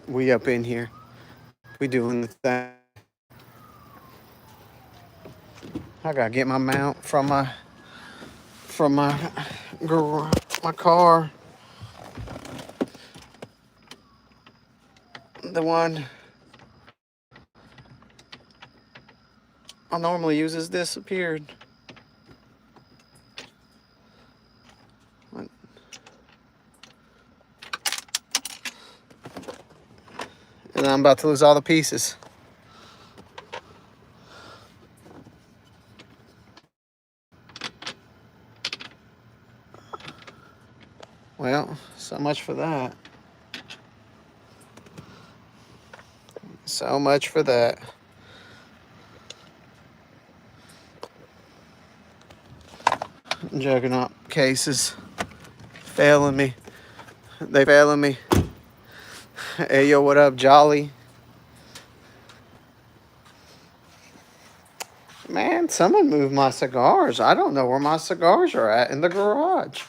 We up in here. We doing the thing. I gotta get my mount from my car. The one I normally use has disappeared. And I'm about to lose all the pieces. Well, so much for that. So much for that. Juggernaut cases failing me. They failing me. Hey, yo, what up, Jolly? Man, someone moved my cigars. I don't know where my cigars are at in the garage.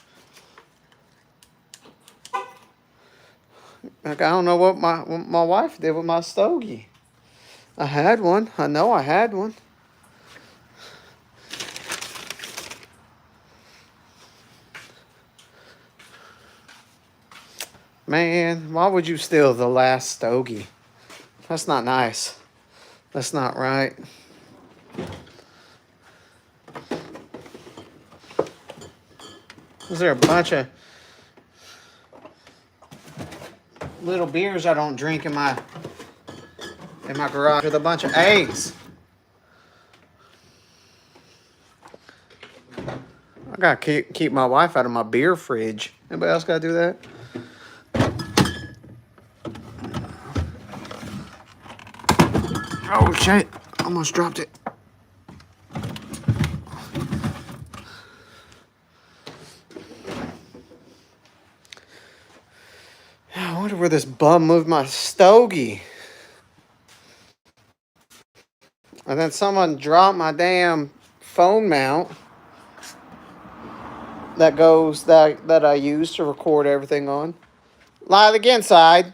Like, I don't know what my wife did with my stogie. I had one. I know I had one. Man, why would you steal the last stogie? That's not nice. That's not right. Is there a bunch of little beers I don't drink in my garage with a bunch of eggs? I gotta keep my wife out of my beer fridge. Anybody else gotta do that? Oh shit! Almost dropped it. I wonder where this bum moved my stogie. And then someone dropped my damn phone mount that I use to record everything on. Lie again, side.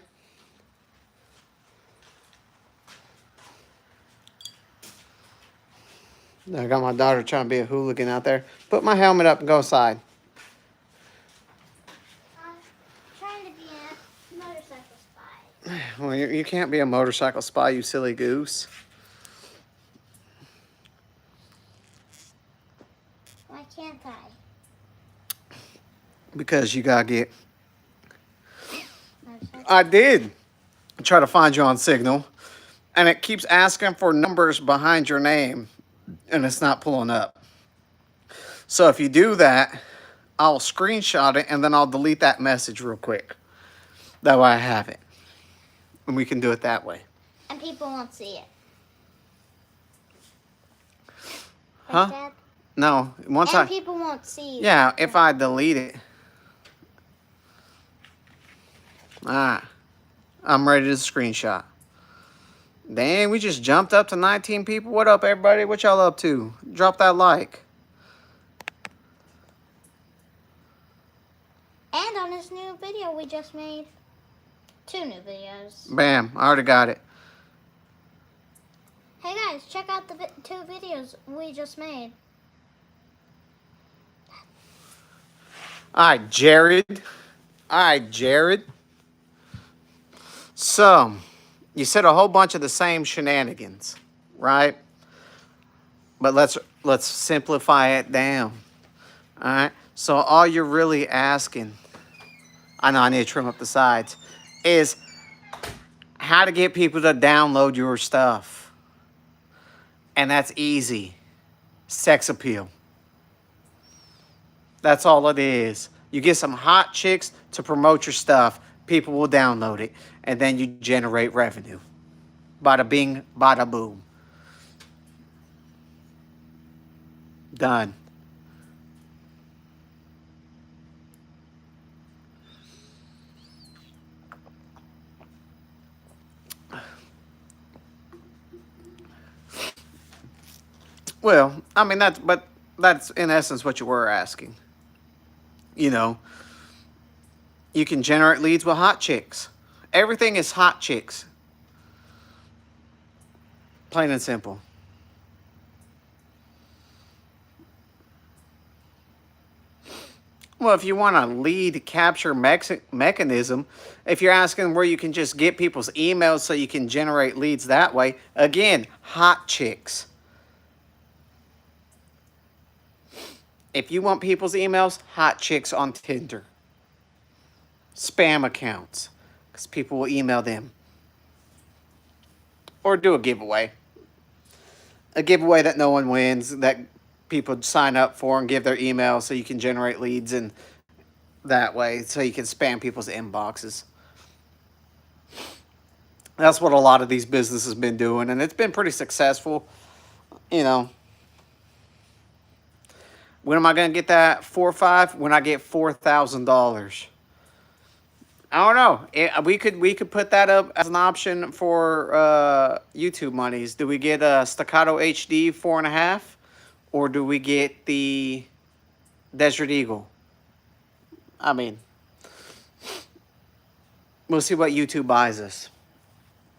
I got my daughter trying to be a hooligan out there. Put my helmet up and go inside. I'm trying to be a motorcycle spy. Well, you can't be a motorcycle spy, you silly goose. Why can't I? Because you gotta get... I did try to find you on Signal, and it keeps asking for numbers behind your name, and it's not pulling up. So if you do that, I'll screenshot it, and then I'll delete that message real quick. That way I have it. And we can do it that way. And people won't see it. Huh? Dad? No. And people won't see it. Yeah, if I delete it. Alright. I'm ready to screenshot. Dang, we just jumped up to 19 people. What up, everybody? What y'all up to? Drop that like. And on this new video we just made. 2 new videos. Bam, I already got it. Hey guys, check out the 2 videos we just made. Alright, Jared. Alright, Jared. So, you said a whole bunch of the same shenanigans, right? But let's simplify it down. Alright? So all you're really asking, I know I need to trim up the sides, is how to get people to download your stuff. And that's easy. Sex appeal. That's all it is. You get some hot chicks to promote your stuff, people will download it, and then you generate revenue. Bada bing, bada boom. Done. Well, I mean, that's in essence what you were asking. You know, you can generate leads with hot chicks. Everything is hot chicks. Plain and simple. Well, if you want a lead capture mechanism, if you're asking where you can just get people's emails so you can generate leads that way, again, hot chicks. If you want people's emails, hot chicks on Tinder. Spam accounts, because people will email them. Or do a giveaway. A giveaway that no one wins, that people sign up for and give their email so you can generate leads and that way, so you can spam people's inboxes. That's what a lot of these businesses have been doing, and it's been pretty successful. You know, when am I going to get that 4 or 5? When I get $4,000. I don't know. We could put that up as an option for YouTube monies. Do we get a Staccato HD 4.5, or do we get the Desert Eagle? I mean, we'll see what YouTube buys us.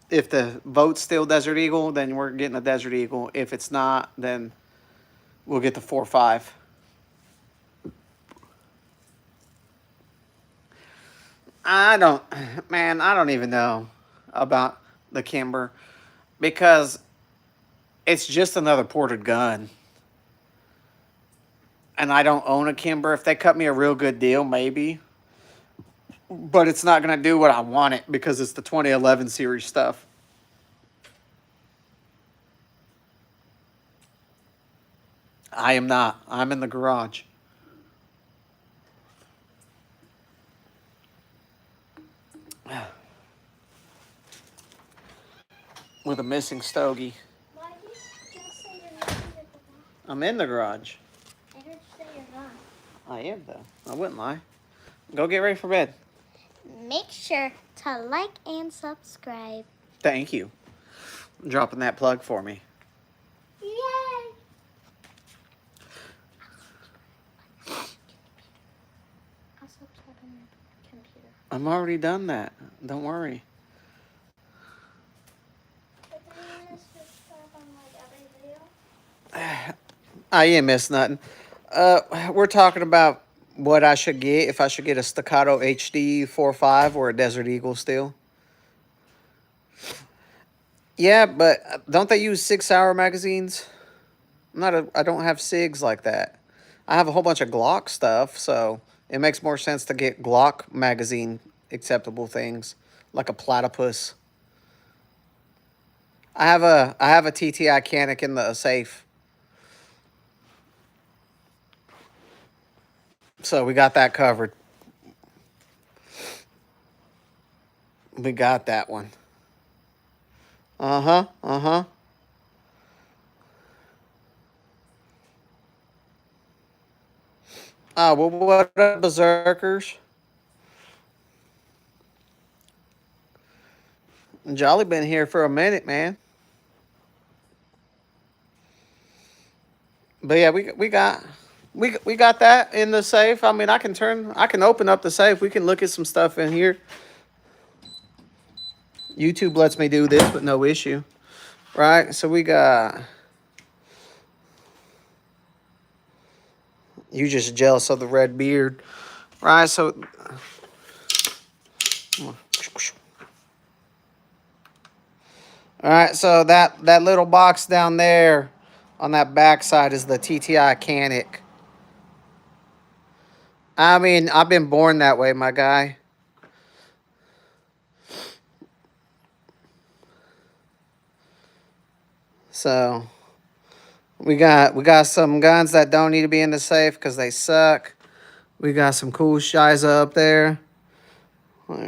If the vote's still Desert Eagle, then we're getting a Desert Eagle. If it's not, then we'll get the 4.5. I don't even know about the Kimber, because it's just another ported gun. And I don't own a Kimber. If they cut me a real good deal, maybe. But it's not going to do what I want it, because it's the 2011 series stuff. I am not. I'm in the garage. With a missing stogie. Why did you just say you're not in the garage? I'm in the garage. I heard you say you're not. I am, though. I wouldn't lie. Go get ready for bed. Make sure to like and subscribe. Thank you. Dropping that plug for me. Yay! I'll subscribe on your computer. I'm already done that. Don't worry. I ain't missed nothing. We're talking about what I should get, if I should get a Staccato HD 4.5 or a Desert Eagle still. Yeah, but don't they use 6-hour magazines? I don't have SIGs like that. I have a whole bunch of Glock stuff, so it makes more sense to get Glock magazine acceptable things, like a platypus. I have a TTI Canic in the safe. So we got that covered. We got that one. Uh-huh. Ah, well, what up, berserkers? Jolly been here for a minute, man. But yeah, we got that in the safe. I mean, I can open up the safe. We can look at some stuff in here. YouTube lets me do this with no issue. Right? So we got... You just jealous of the red beard. Right? So... Alright, so that little box down there on that back side is the TTI Canic. I mean, I've been born that way, my guy. So, we got some guns that don't need to be in the safe because they suck. We got some cool shiza up there.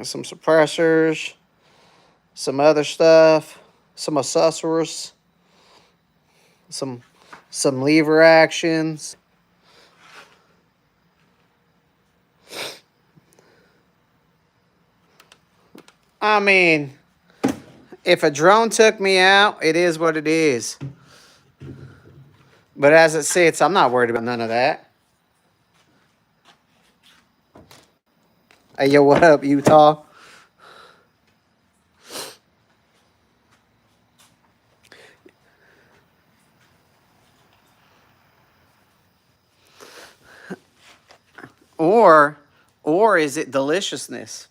Some suppressors. Some other stuff. Some accessories. Some lever actions. I mean, if a drone took me out, it is what it is. But as it sits, I'm not worried about none of that. Hey, yo, what up, Utah? Or is it deliciousness?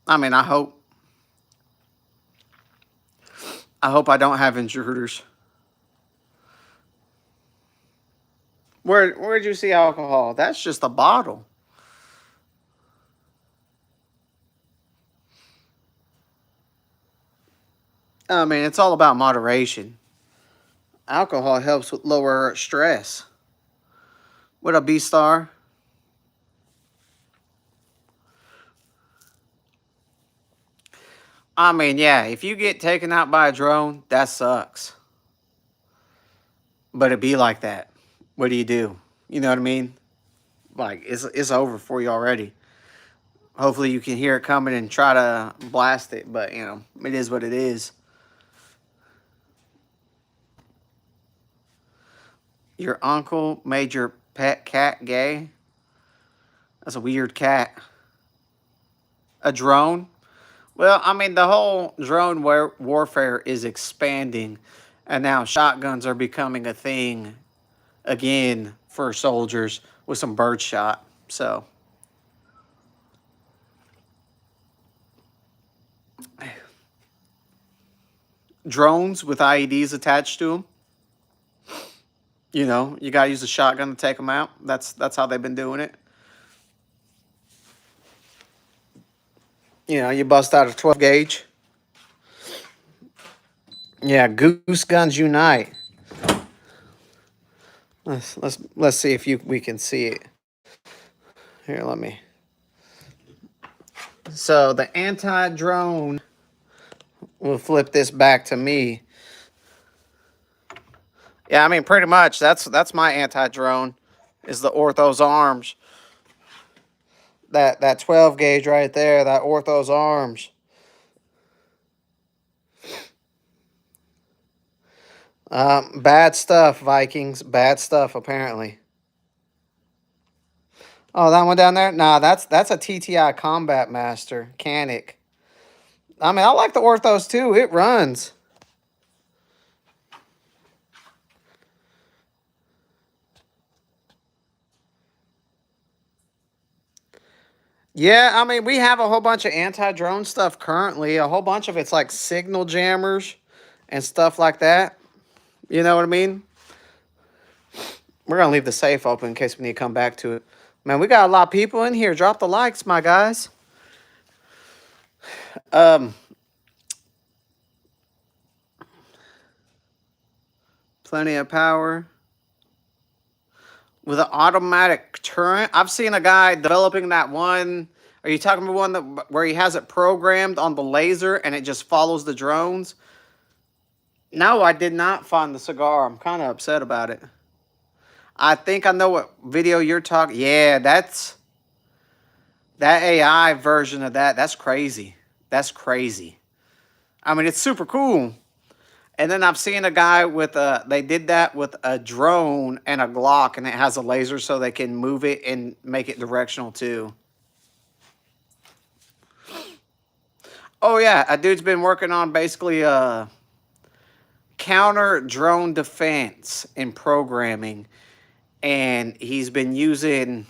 I mean, I hope I don't have intruders. Where'd you see alcohol? That's just a bottle. I mean, it's all about moderation. Alcohol helps with lower stress. What a B star. I mean, yeah, if you get taken out by a drone, that sucks. But it be like that. What do? You know what I mean? Like it's over for you already. Hopefully you can hear it coming and try to blast it, but you know, it is what it is. Your uncle made your pet cat gay? That's a weird cat. A drone? Well, I mean, the whole drone warfare is expanding, and now shotguns are becoming a thing again for soldiers with some bird shot. So, drones with IEDs attached to them. You know, you gotta use a shotgun to take them out. That's how they've been doing it. You know, you bust out a 12 gauge. Yeah, goose guns unite. Let's see if we can see it. Here, let me. So the anti-drone, we'll flip this back to me. Yeah, I mean, pretty much that's my anti-drone, is the Orthos arms. That 12 gauge right there, that Orthos arms. Bad stuff, Vikings. Bad stuff, apparently. Oh, that one down there? Nah, that's a TTI Combat Master, Canic. I mean, I like the Orthos too. It runs. Yeah, I mean, we have a whole bunch of anti-drone stuff currently. A whole bunch of it's like signal jammers and stuff like that. You know what I mean? We're going to leave the safe open in case we need to come back to it. Man, we got a lot of people in here. Drop the likes, my guys. Plenty of power. With an automatic turret. I've seen a guy developing that one. Are you talking about one where he has it programmed on the laser and it just follows the drones? No, I did not find the cigar. I'm kind of upset about it. I think I know what video you're talking. Yeah, that AI version of that. That's crazy. That's crazy. I mean, it's super cool. And then I've seen a guy with they did that with a drone and a Glock, and it has a laser so they can move it and make it directional too. Oh yeah, a dude's been working on basically counter drone defense and programming, and he's been using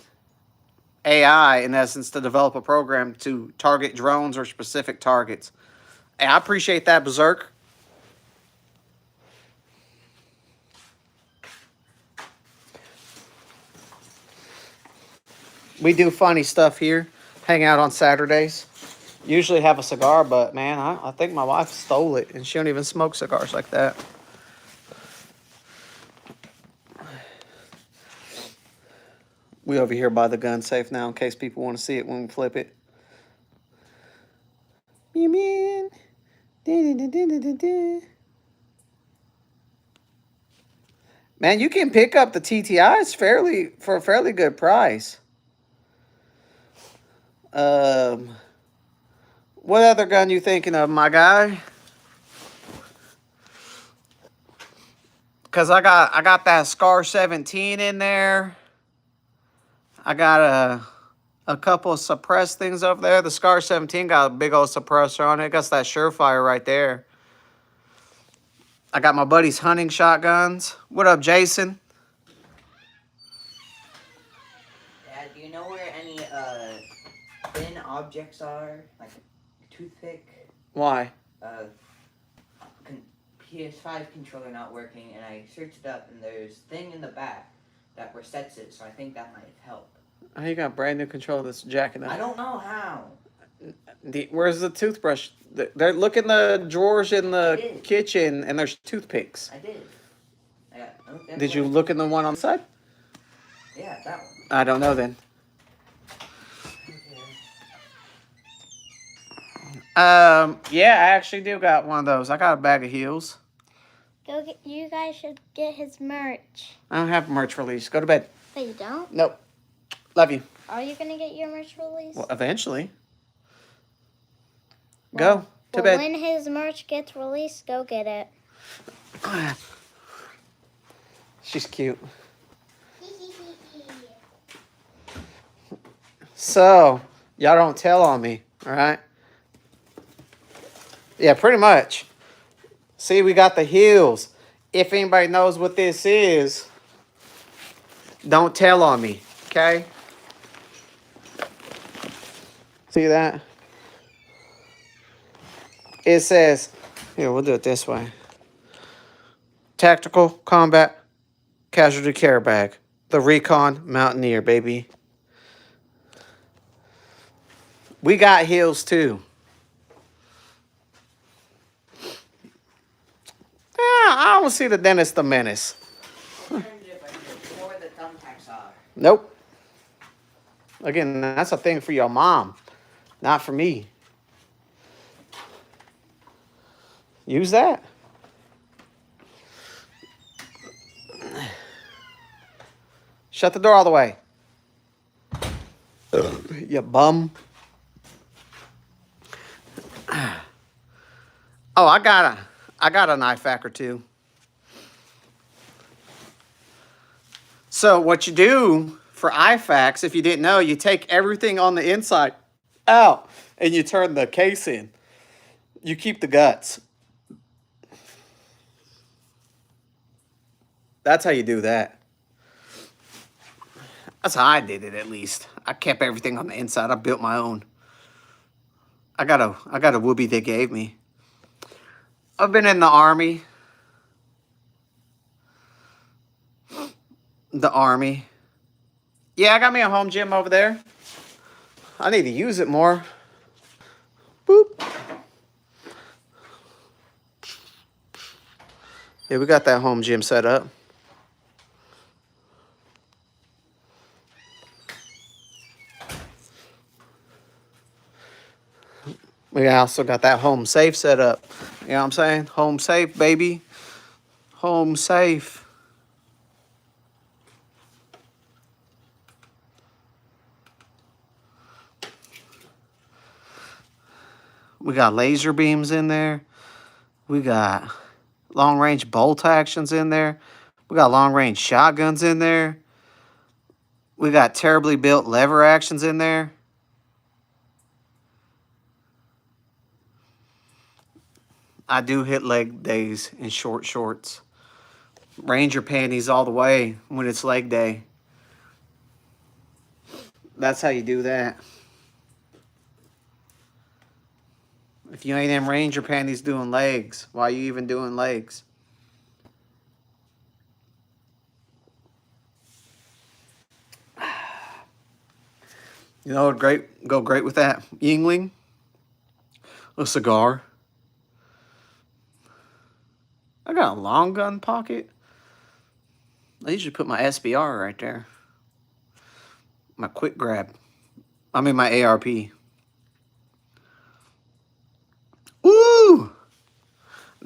AI in essence to develop a program to target drones or specific targets. Hey, I appreciate that, Berserk. We do funny stuff here. Hang out on Saturdays. Usually have a cigar, but man, I think my wife stole it, and she don't even smoke cigars like that. We over here by the gun safe now in case people want to see it when we flip it. Man, you can pick up the TTIs for a fairly good price. What other gun you thinking of, my guy? Cause I got that Scar 17 in there. I got a couple of suppressed things over there. The Scar 17 got a big old suppressor on it. It got that Surefire right there. I got my buddy's hunting shotguns. What up, Jason? Dad, do you know where any thin objects are? Like a toothpick? Why? PS5 controller not working, and I searched it up, and there's thing in the back that resets it, so I think that might help. How you got a brand new controller that's jacking up? I don't know how. Where's the toothbrush? They're look in the drawers in the kitchen, and there's toothpicks. I did. Did you look in the one on the side? Yeah, that one. I don't know then. Yeah, I actually do got one of those. I got a bag of heels. Go get. You guys should get his merch. I don't have merch release. Go to bed. But you don't? Nope. Love you. Are you gonna get your merch release? Well, eventually. Go to bed. When his merch gets released, go get it. She's cute. So, y'all don't tell on me, all right? Yeah, pretty much. See, we got the heels. If anybody knows what this is, don't tell on me, okay? See that? It says, here, we'll do it this way. Tactical Combat Casualty Care Bag. The Recon Mountaineer, baby. We got heels too. I don't see the Dennis the Menace. Nope. Again, that's a thing for your mom, not for me. Use that. Shut the door all the way. You bum. Oh, I got a knife hack or two. So what you do for IFACs, if you didn't know, you take everything on the inside out and you turn the case in. You keep the guts. That's how you do that. That's how I did it, at least. I kept everything on the inside. I built my own. I got a whoopee they gave me. I've been in the Army. The Army. Yeah, I got me a home gym over there. I need to use it more. Boop. Yeah, we got that home gym set up. We also got that home safe set up. You know what I'm saying? Home safe, baby. Home safe. We got laser beams in there. We got long range bolt actions in there. We got long range shotguns in there. We got terribly built lever actions in there. I do hit leg days in short shorts. Ranger panties all the way when it's leg day. That's how you do that. If you ain't in Ranger panties doing legs, why are you even doing legs? You know what would go great with that? Yingling? A cigar. I got a long gun pocket. I usually put my SBR right there. My quick grab. I mean my ARP. Ooh!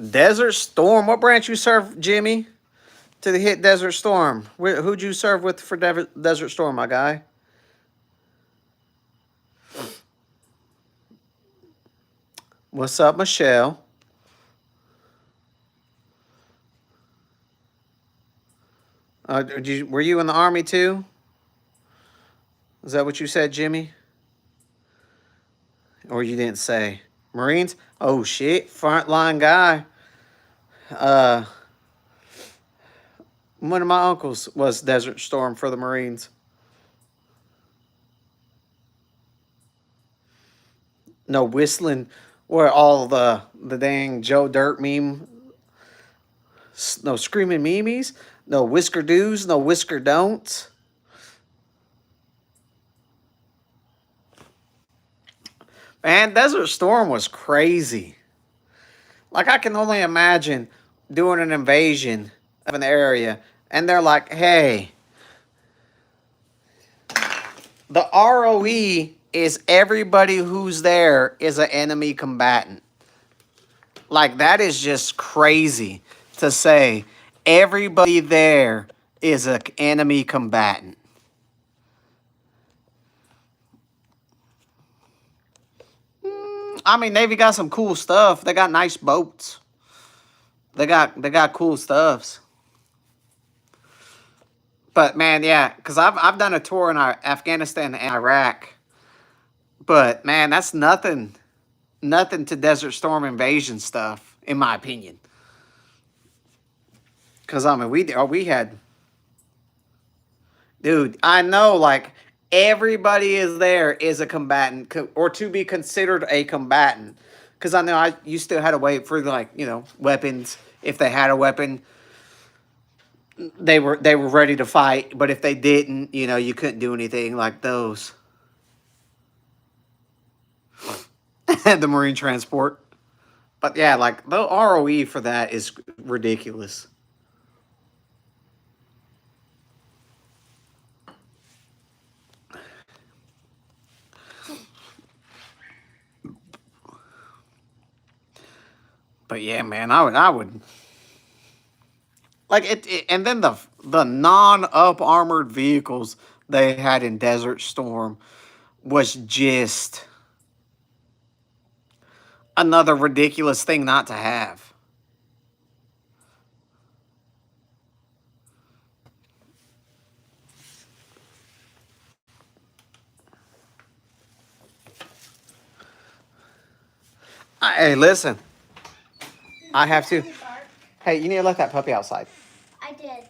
Desert Storm. What branch you serve, Jimmy? To the hit Desert Storm. Who'd you serve with for Desert Storm, my guy? What's up, Michelle? Were you in the Army too? Is that what you said, Jimmy? Or you didn't say? Marines? Oh shit, frontline guy. Uh, one of my uncles was Desert Storm for the Marines. No whistling, where all the dang Joe Dirt meme. No screaming memes. No whisker do's. No whisker don'ts. Man, Desert Storm was crazy. Like, I can only imagine doing an invasion of an area, and they're like, hey, the ROE is everybody who's there is an enemy combatant. Like, that is just crazy to say everybody there is an enemy combatant. I mean, Navy got some cool stuff. They got nice boats. They got cool stuffs. But man, yeah, because I've done a tour in Afghanistan and Iraq. But man, that's nothing to Desert Storm invasion stuff, in my opinion. Because I mean, we had, dude, I know, like, everybody is there is a combatant or to be considered a combatant. Because I know you still had to wait for, like, weapons. If they had a weapon, they were ready to fight. But if they didn't, you couldn't do anything like those. The Marine transport. But yeah, like, the ROE for that is ridiculous. But yeah, man, I would like it, and then the non-up armored vehicles they had in Desert Storm was just another ridiculous thing not to have. Hey, listen, I have to. Hey, you need to let that puppy outside. I did.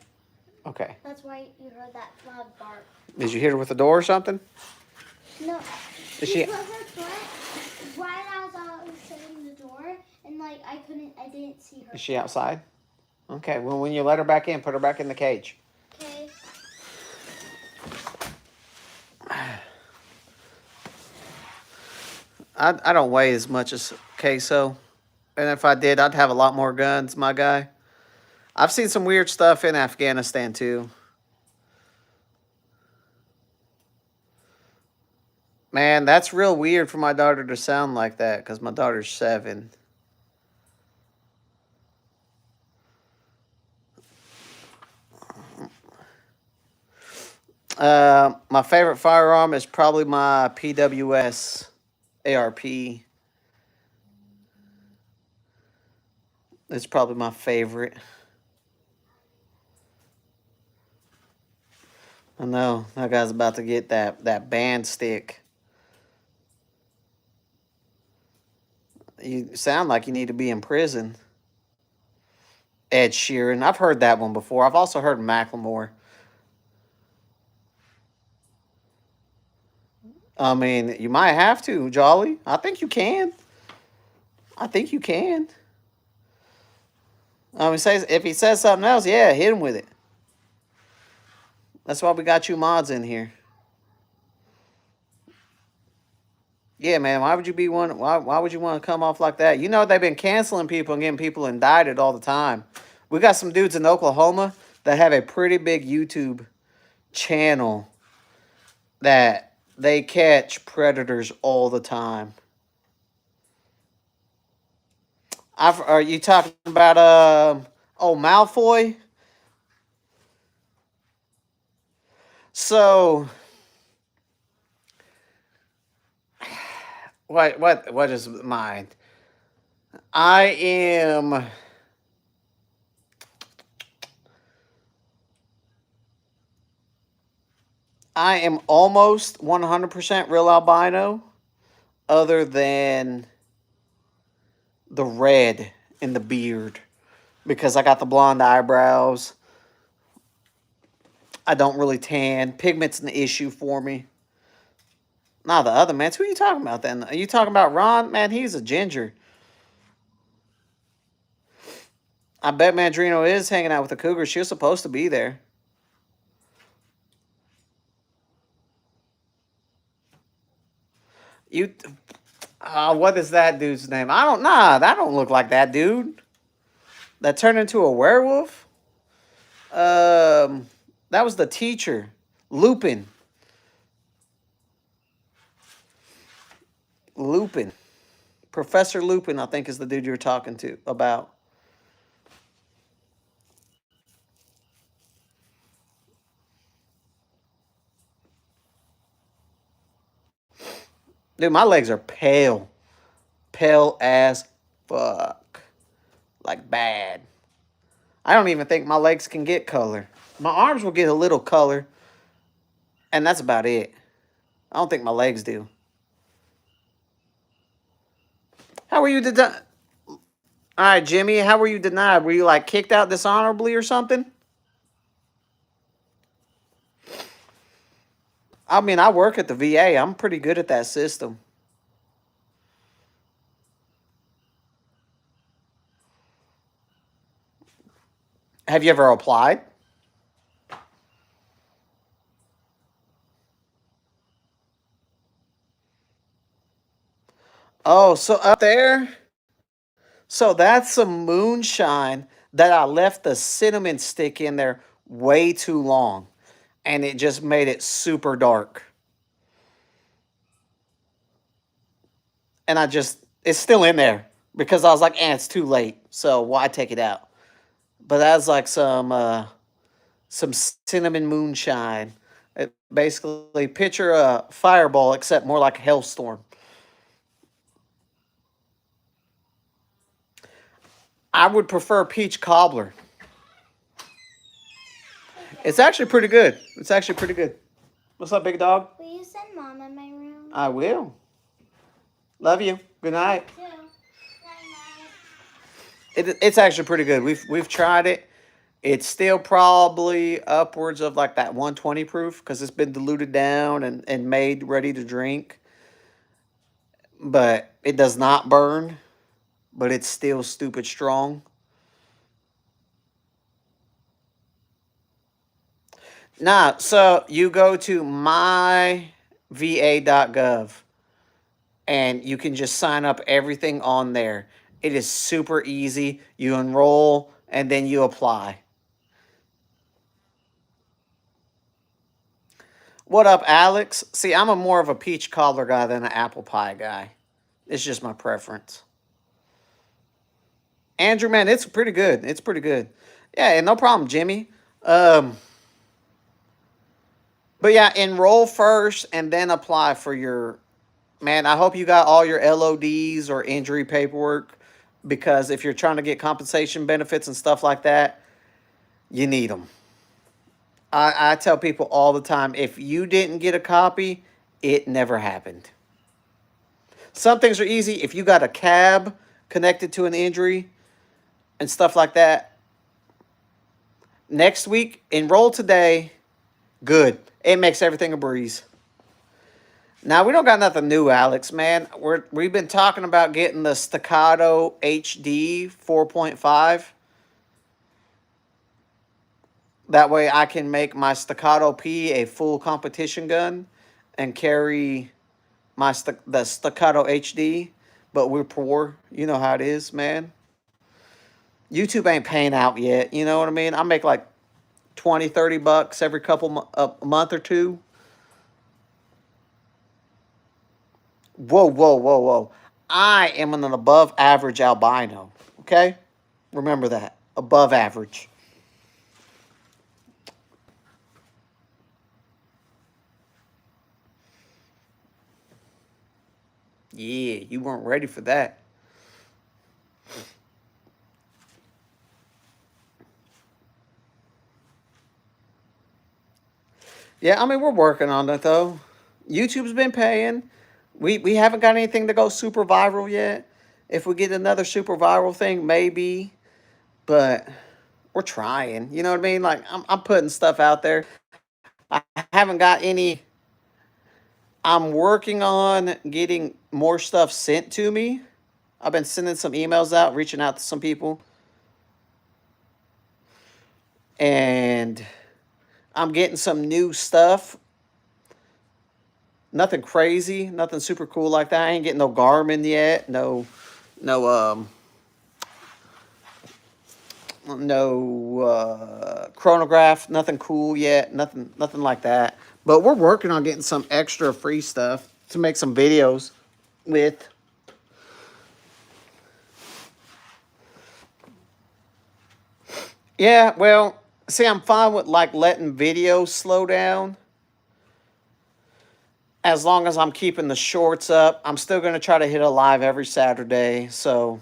Okay. That's why you heard that loud bark. Did you hit her with the door or something? No. Is She she? put her foot right as I was shutting the door, and like I didn't see her. Is she outside? Okay. Well, when you let her back in, put her back in the cage. Okay. I don't weigh as much as Queso, and if I did, I'd have a lot more guns, my guy. I've seen some weird stuff in Afghanistan too. Man, that's real weird for my daughter to sound like that because my daughter's 7. My favorite firearm is probably my PWS ARP. It's probably my favorite. I know that guy's about to get that band stick. You sound like you need to be in prison. Ed Sheeran. I've heard that one before. I've also heard Macklemore. I mean, you might have to, Jolly. I think you can. I think you can. If he says something else, yeah, hit him with it. That's why we got you mods in here. Yeah, man. Why would you be one? Why would you want to come off like that? You know they've been canceling people and getting people indicted all the time. We got some dudes in Oklahoma that have a pretty big YouTube channel that they catch predators all the time. Are you talking about Malfoy? So what is mine? I am I am almost 100% real albino, other than the red in the beard, because I got the blonde eyebrows. I don't really tan. Pigment's an issue for me. Nah, the other man. Who are you talking about then? Are you talking about Ron? Man, he's a ginger. I bet Mandrino is hanging out with the Cougar. She was supposed to be there. You, what is that dude's name? I don't. Nah, that don't look like that dude. That turned into a werewolf. That was the teacher, Lupin. Lupin, Professor Lupin, I think is the dude you're talking to about. Dude, my legs are pale. Pale as fuck. Like bad. I don't even think my legs can get color. My arms will get a little color, and that's about it. I don't think my legs do. How were you denied? All right, Jimmy, how were you denied? Were you like kicked out dishonorably or something? I mean, I work at the VA. I'm pretty good at that system. Have you ever applied? Oh, so up there? So that's some moonshine that I left the cinnamon stick in there way too long. And it just made it super dark. And it's still in there because I was like, it's too late. So why take it out? But that's like some cinnamon moonshine. It basically picture a fireball except more like a hailstorm. I would prefer peach cobbler. It's actually pretty good. It's actually pretty good. What's up, big dog? Will you send Mom in my room? I will. Love you. Good night. Too. Night, It's actually pretty good. We've tried it. It's still probably upwards of like that 120 proof because it's been diluted down and made ready to drink. But it does not burn, but it's still stupid strong. Nah, so you go to myva.gov and you can just sign up everything on there. It is super easy. You enroll and then you apply. What up, Alex? See, I'm a more of a peach cobbler guy than an apple pie guy. It's just my preference. Andrew, man, it's pretty good. It's pretty good. Yeah, no problem, Jimmy. But yeah, enroll first and then apply for your. Man, I hope you got all your LODs or injury paperwork because if you're trying to get compensation benefits and stuff like that, you need them. I tell people all the time, if you didn't get a copy, it never happened. Some things are easy. If you got a cab connected to an injury and stuff like that, next week, enroll today, good. It makes everything a breeze. Now, we don't got nothing new, Alex, man. We've been talking about getting the Staccato HD 4.5. That way I can make my Staccato P a full competition gun and carry the Staccato HD. But we're poor. You know how it is, man. YouTube ain't paying out yet. You know what I mean? I make like 20, 30 bucks every a month or two. Whoa, whoa, whoa, whoa. I am an above average albino. Okay? Remember that. Above average. Yeah, you weren't ready for that. Yeah, I mean, we're working on it though. YouTube's been paying. We haven't got anything to go super viral yet. If we get another super viral thing, maybe. But we're trying. You know what I mean? Like I'm putting stuff out there. I haven't got any. I'm working on getting more stuff sent to me. I've been sending some emails out, reaching out to some people, and I'm getting some new stuff. Nothing crazy, nothing super cool like that. I ain't getting no Garmin yet. No chronograph, nothing cool yet, nothing like that. But we're working on getting some extra free stuff to make some videos with. Yeah, well, see, I'm fine with like letting videos slow down as long as I'm keeping the shorts up. I'm still going to try to hit a live every Saturday, so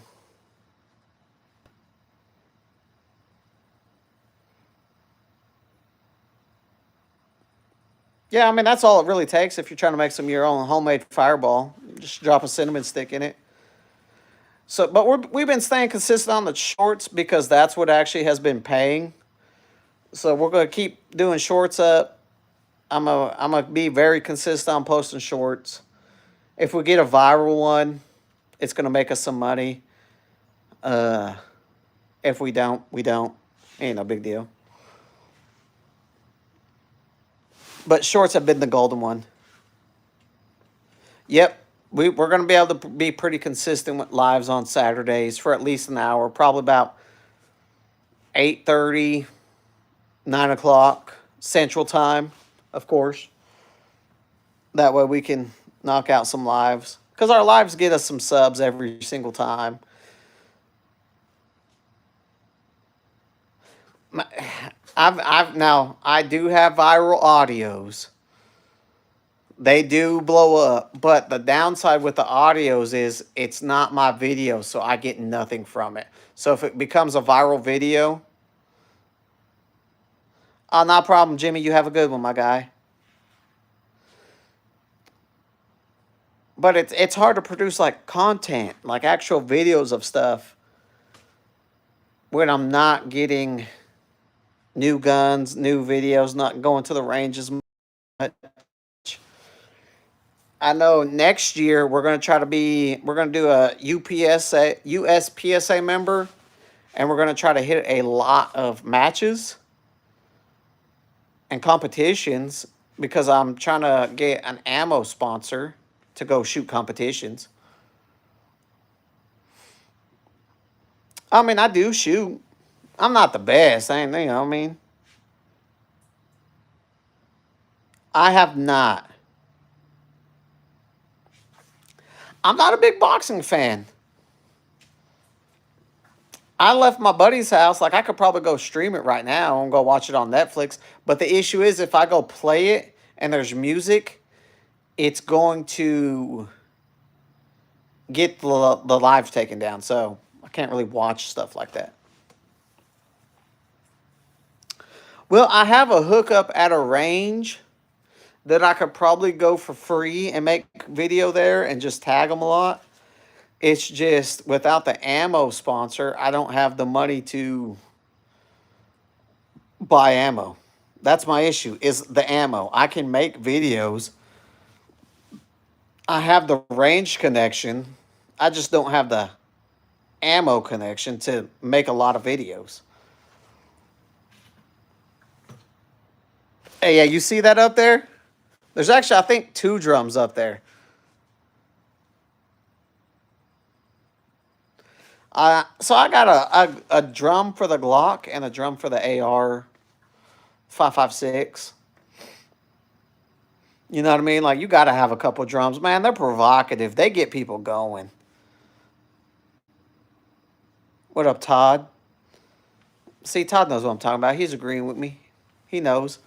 yeah, I mean that's all it really takes if you're trying to make some of your own homemade fireball. Just drop a cinnamon stick in it. So, but we've been staying consistent on the shorts because that's what actually has been paying. So we're gonna keep doing shorts up. I'm gonna be very consistent on posting shorts. If we get a viral one, it's gonna make us some money. Uh, if we don't, we don't. Ain't no big deal. But shorts have been the golden one. Yep, we're gonna be able to be pretty consistent with lives on Saturdays for at least an hour, probably about 8:30, 9 o'clock Central Time, of course. That way we can knock out some lives because our lives get us some subs every single time. My- I've now I do have viral audios. They do blow up, but the downside with the audios is it's not my video, so I get nothing from it. So if it becomes a viral video, oh, no problem, Jimmy. You have a good one, my guy. But it's hard to produce like content, like actual videos of stuff when I'm not getting new guns, new videos, not going to the range as much. I know next year we're gonna do a USPSA member, and we're gonna try to hit a lot of matches and competitions because I'm trying to get an ammo sponsor to go shoot competitions. I mean, I do shoot. I'm not the best, ain't you know? I mean, I have not. I'm not a big boxing fan. I left my buddy's house. Like, I could probably go stream it right now and go watch it on Netflix. But the issue is, if I go play it and there's music, it's going to get the live taken down. So I can't really watch stuff like that. Well, I have a hookup at a range that I could probably go for free and make video there and just tag them a lot. It's just without the ammo sponsor, I don't have the money to buy ammo. That's my issue is the ammo. I can make videos. I have the range connection. I just don't have the ammo connection to make a lot of videos. Hey, yeah, you see that up there? There's actually, I think, two drums up there. So I got a drum for the Glock and a drum for the AR 5.56. You know what I mean? Like, you got to have a couple drums. Man, they're provocative. They get people going. What up, Todd? See, Todd knows what I'm talking about. He's agreeing with me. He knows.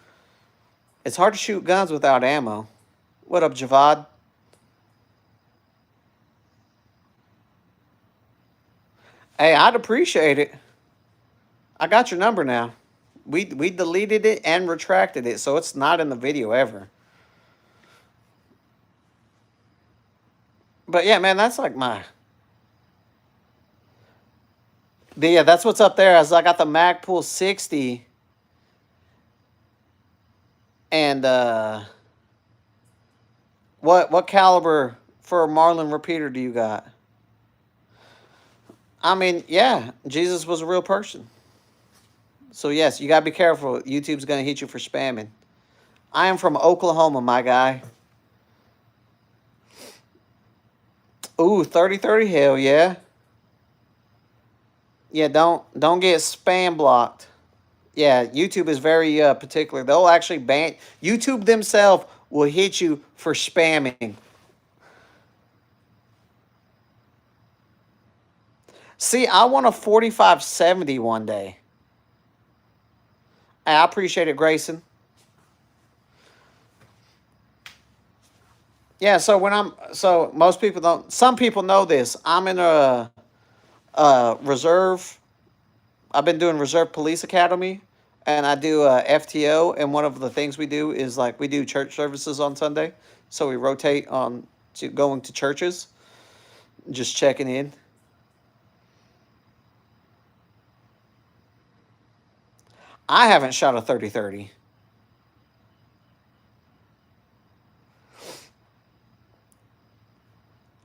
It's hard to shoot guns without ammo. What up, Javad? Hey, I'd appreciate it. I got your number now. We deleted it and retracted it, so it's not in the video ever. But yeah, man, that's like my. Yeah, that's what's up there. As I got the Magpul 60, and what caliber for a Marlin repeater do you got? I mean, yeah, Jesus was a real person. So yes, you gotta be careful. YouTube's gonna hit you for spamming. I am from Oklahoma, my guy. Ooh, 3030, hell yeah. Yeah, don't get spam blocked. Yeah, YouTube is very particular. They'll actually ban YouTube themselves will hit you for spamming. See, I want a 4570 one day. Hey, I appreciate it, Grayson. Yeah, so most people don't. Some people know this. I'm in a reserve. I've been doing Reserve Police Academy, and I do FTO. And one of the things we do is like we do church services on Sunday, so we rotate on to going to churches, just checking in. I haven't shot a 30-30.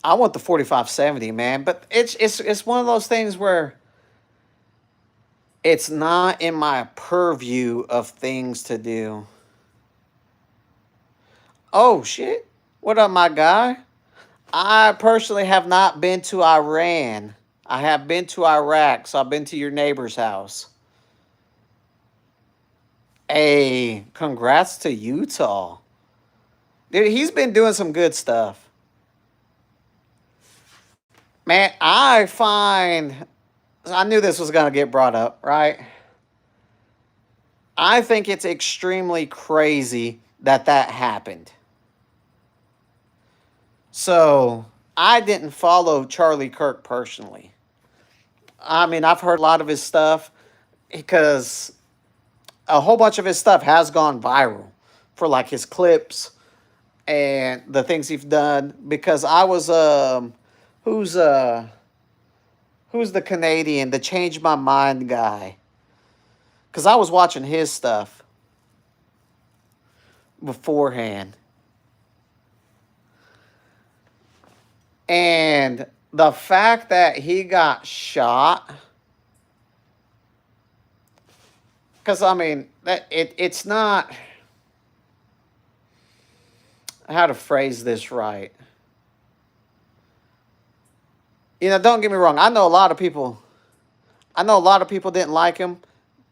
I want the 4570, man, but it's one of those things where it's not in my purview of things to do. Oh shit. What up, my guy? I personally have not been to Iran. I have been to Iraq, so I've been to your neighbor's house. Hey, congrats to Utah. Dude, he's been doing some good stuff. Man, I knew this was going to get brought up, right? I think it's extremely crazy that happened. So, I didn't follow Charlie Kirk personally. I mean, I've heard a lot of his stuff because a whole bunch of his stuff has gone viral for like his clips and the things he's done. Because I was who's the Canadian, the Change My Mind guy? Because I was watching his stuff beforehand. And the fact that he got shot, because I mean, it's not, how to phrase this right. You know, don't get me wrong. I know a lot of people didn't like him,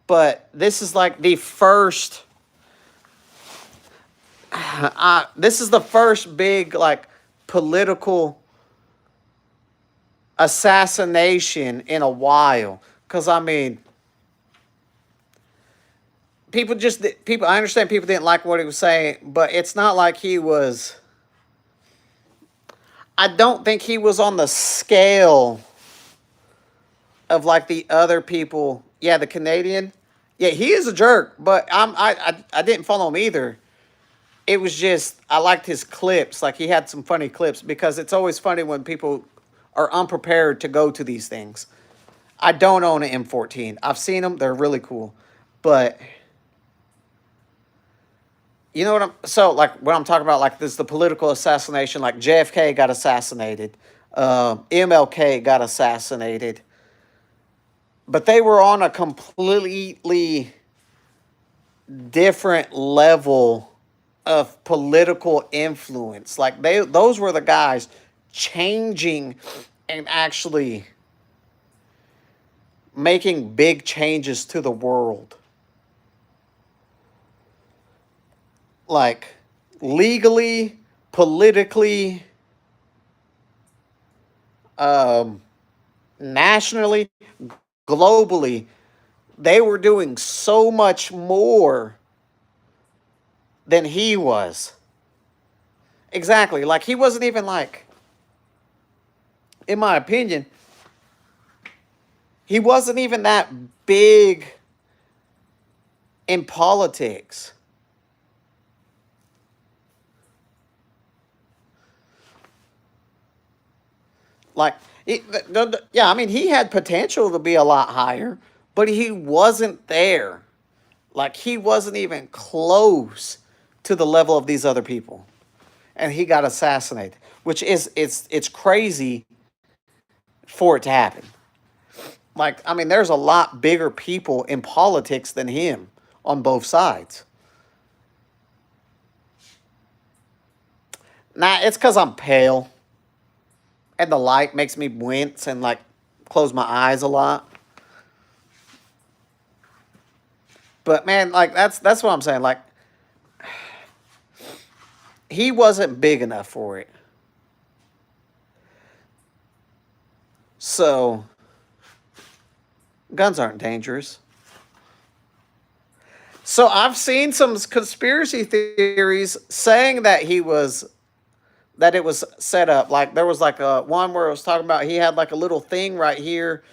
but this is like the first. This is the first big like political assassination in a while. Because I mean, I understand people didn't like what he was saying, but it's not like he was. I don't think he was on the scale of like the other people. Yeah, the Canadian. Yeah, he is a jerk, but I didn't follow him either. It was just I liked his clips. Like he had some funny clips because it's always funny when people are unprepared to go to these things. I don't own an M14. I've seen them. They're really cool. But you know what I'm talking about, like this the political assassination, like JFK got assassinated, MLK got assassinated, but they were on a completely different level of political influence. Like those were the guys changing and actually making big changes to the world. Like legally, politically, nationally, globally, they were doing so much more than he was. Exactly. Like he wasn't even like, in my opinion, he wasn't even that big in politics. Like, yeah, I mean, he had potential to be a lot higher, but he wasn't there. Like, he wasn't even close to the level of these other people. And he got assassinated, which is, it's crazy for it to happen. Like, I mean, there's a lot bigger people in politics than him on both sides. Nah, it's because I'm pale. And the light makes me wince and, like, close my eyes a lot. But, man, like, that's what I'm saying. Like, he wasn't big enough for it. So, guns aren't dangerous. So I've seen some conspiracy theories saying that that it was set up. Like there was like a one where it was talking about he had like a little thing right here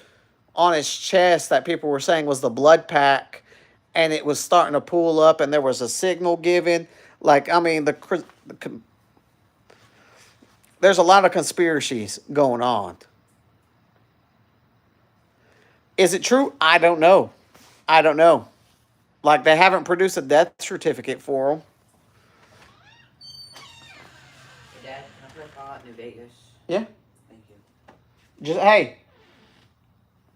on his chest that people were saying was the blood pack, and it was starting to pull up, and there was a signal given. Like I mean, there's a lot of conspiracies going on. Is it true? I don't know. I don't know. Like they haven't produced a death certificate for him. Hey, Dad, can I play Fallout New Vegas? Yeah. Thank you. Just hey,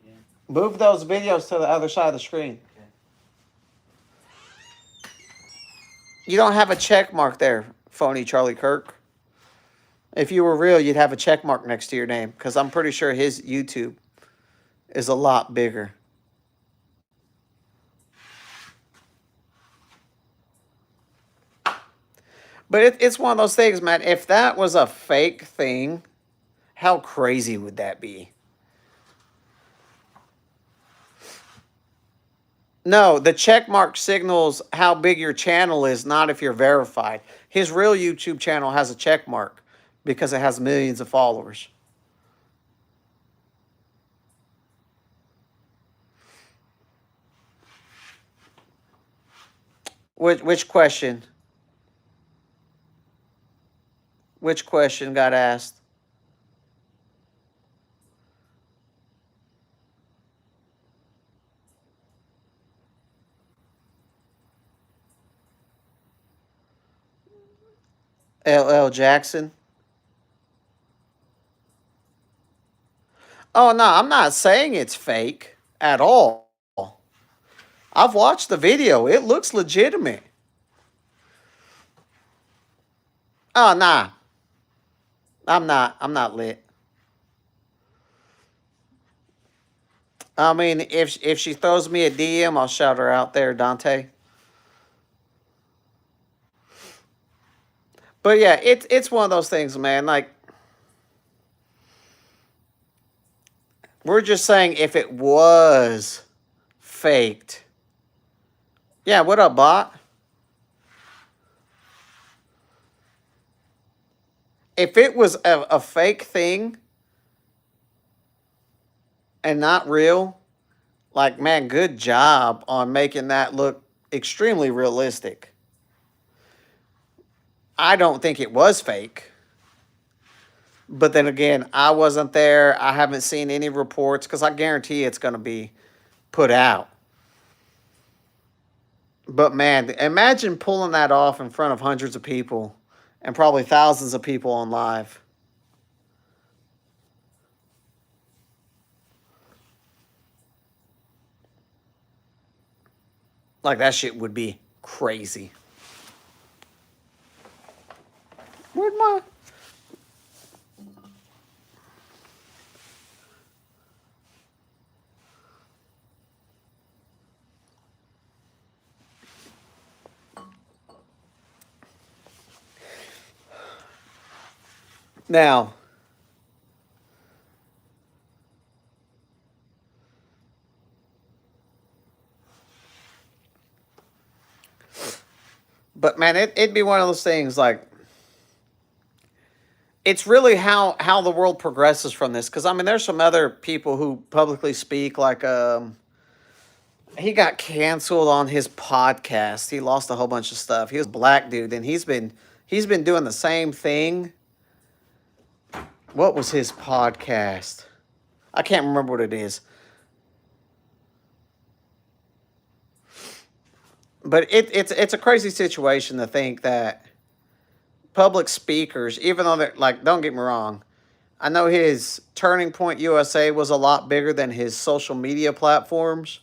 Yeah. move those videos to the other side of the screen. Okay. You don't have a check mark there, phony Charlie Kirk. If you were real, you'd have a check mark next to your name because I'm pretty sure his YouTube is a lot bigger. But it's one of those things, man. If that was a fake thing, how crazy would that be? No, the check mark signals how big your channel is, not if you're verified. His real YouTube channel has a check mark because it has millions of followers. Which question? Which question got asked? LL Jackson? Oh, no, I'm not saying it's fake at all. I've watched the video. It looks legitimate. Oh, nah. I'm not lit. I mean, if she throws me a DM, I'll shout her out there, Dante. But yeah, it's one of those things, man. Like we're just saying if it was faked. Yeah, what up, bot? If it was a fake thing and not real, like man, good job on making that look extremely realistic. I don't think it was fake. But then again, I wasn't there. I haven't seen any reports because I guarantee it's going to be put out. But man, imagine pulling that off in front of hundreds of people and probably thousands of people on live. Like that shit would be crazy. Where'd my... Now, but man, it'd be one of those things like it's really how the world progresses from this. Because I mean, there's some other people who publicly speak, like he got canceled on his podcast. He lost a whole bunch of stuff. He was a black dude, and he's been doing the same thing. What was his podcast? I can't remember what it is. But it's a crazy situation to think that public speakers, even though they're like, don't get me wrong, I know his Turning Point USA was a lot bigger than his social media platforms.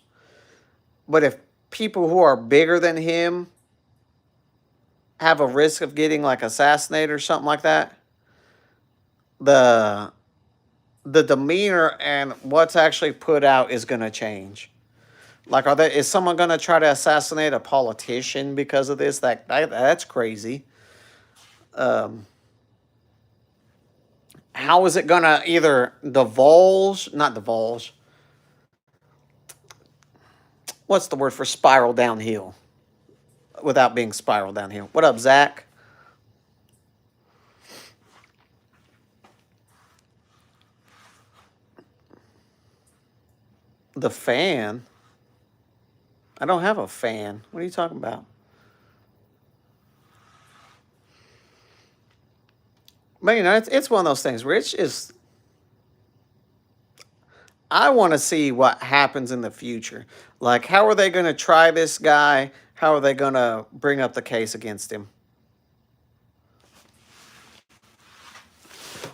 But if people who are bigger than him have a risk of getting like assassinated or something like that, the the demeanor and what's actually put out is going to change. Like, is someone going to try to assassinate a politician because of this? That's crazy. Um, how is it going to either not divulge, what's the word for spiral downhill without being spiral downhill? What up, Zach? The fan? I don't have a fan. What are you talking about? But, it's one of those things where it's just, I want to see what happens in the future. Like, how are they going to try this guy? How are they going to bring up the case against him?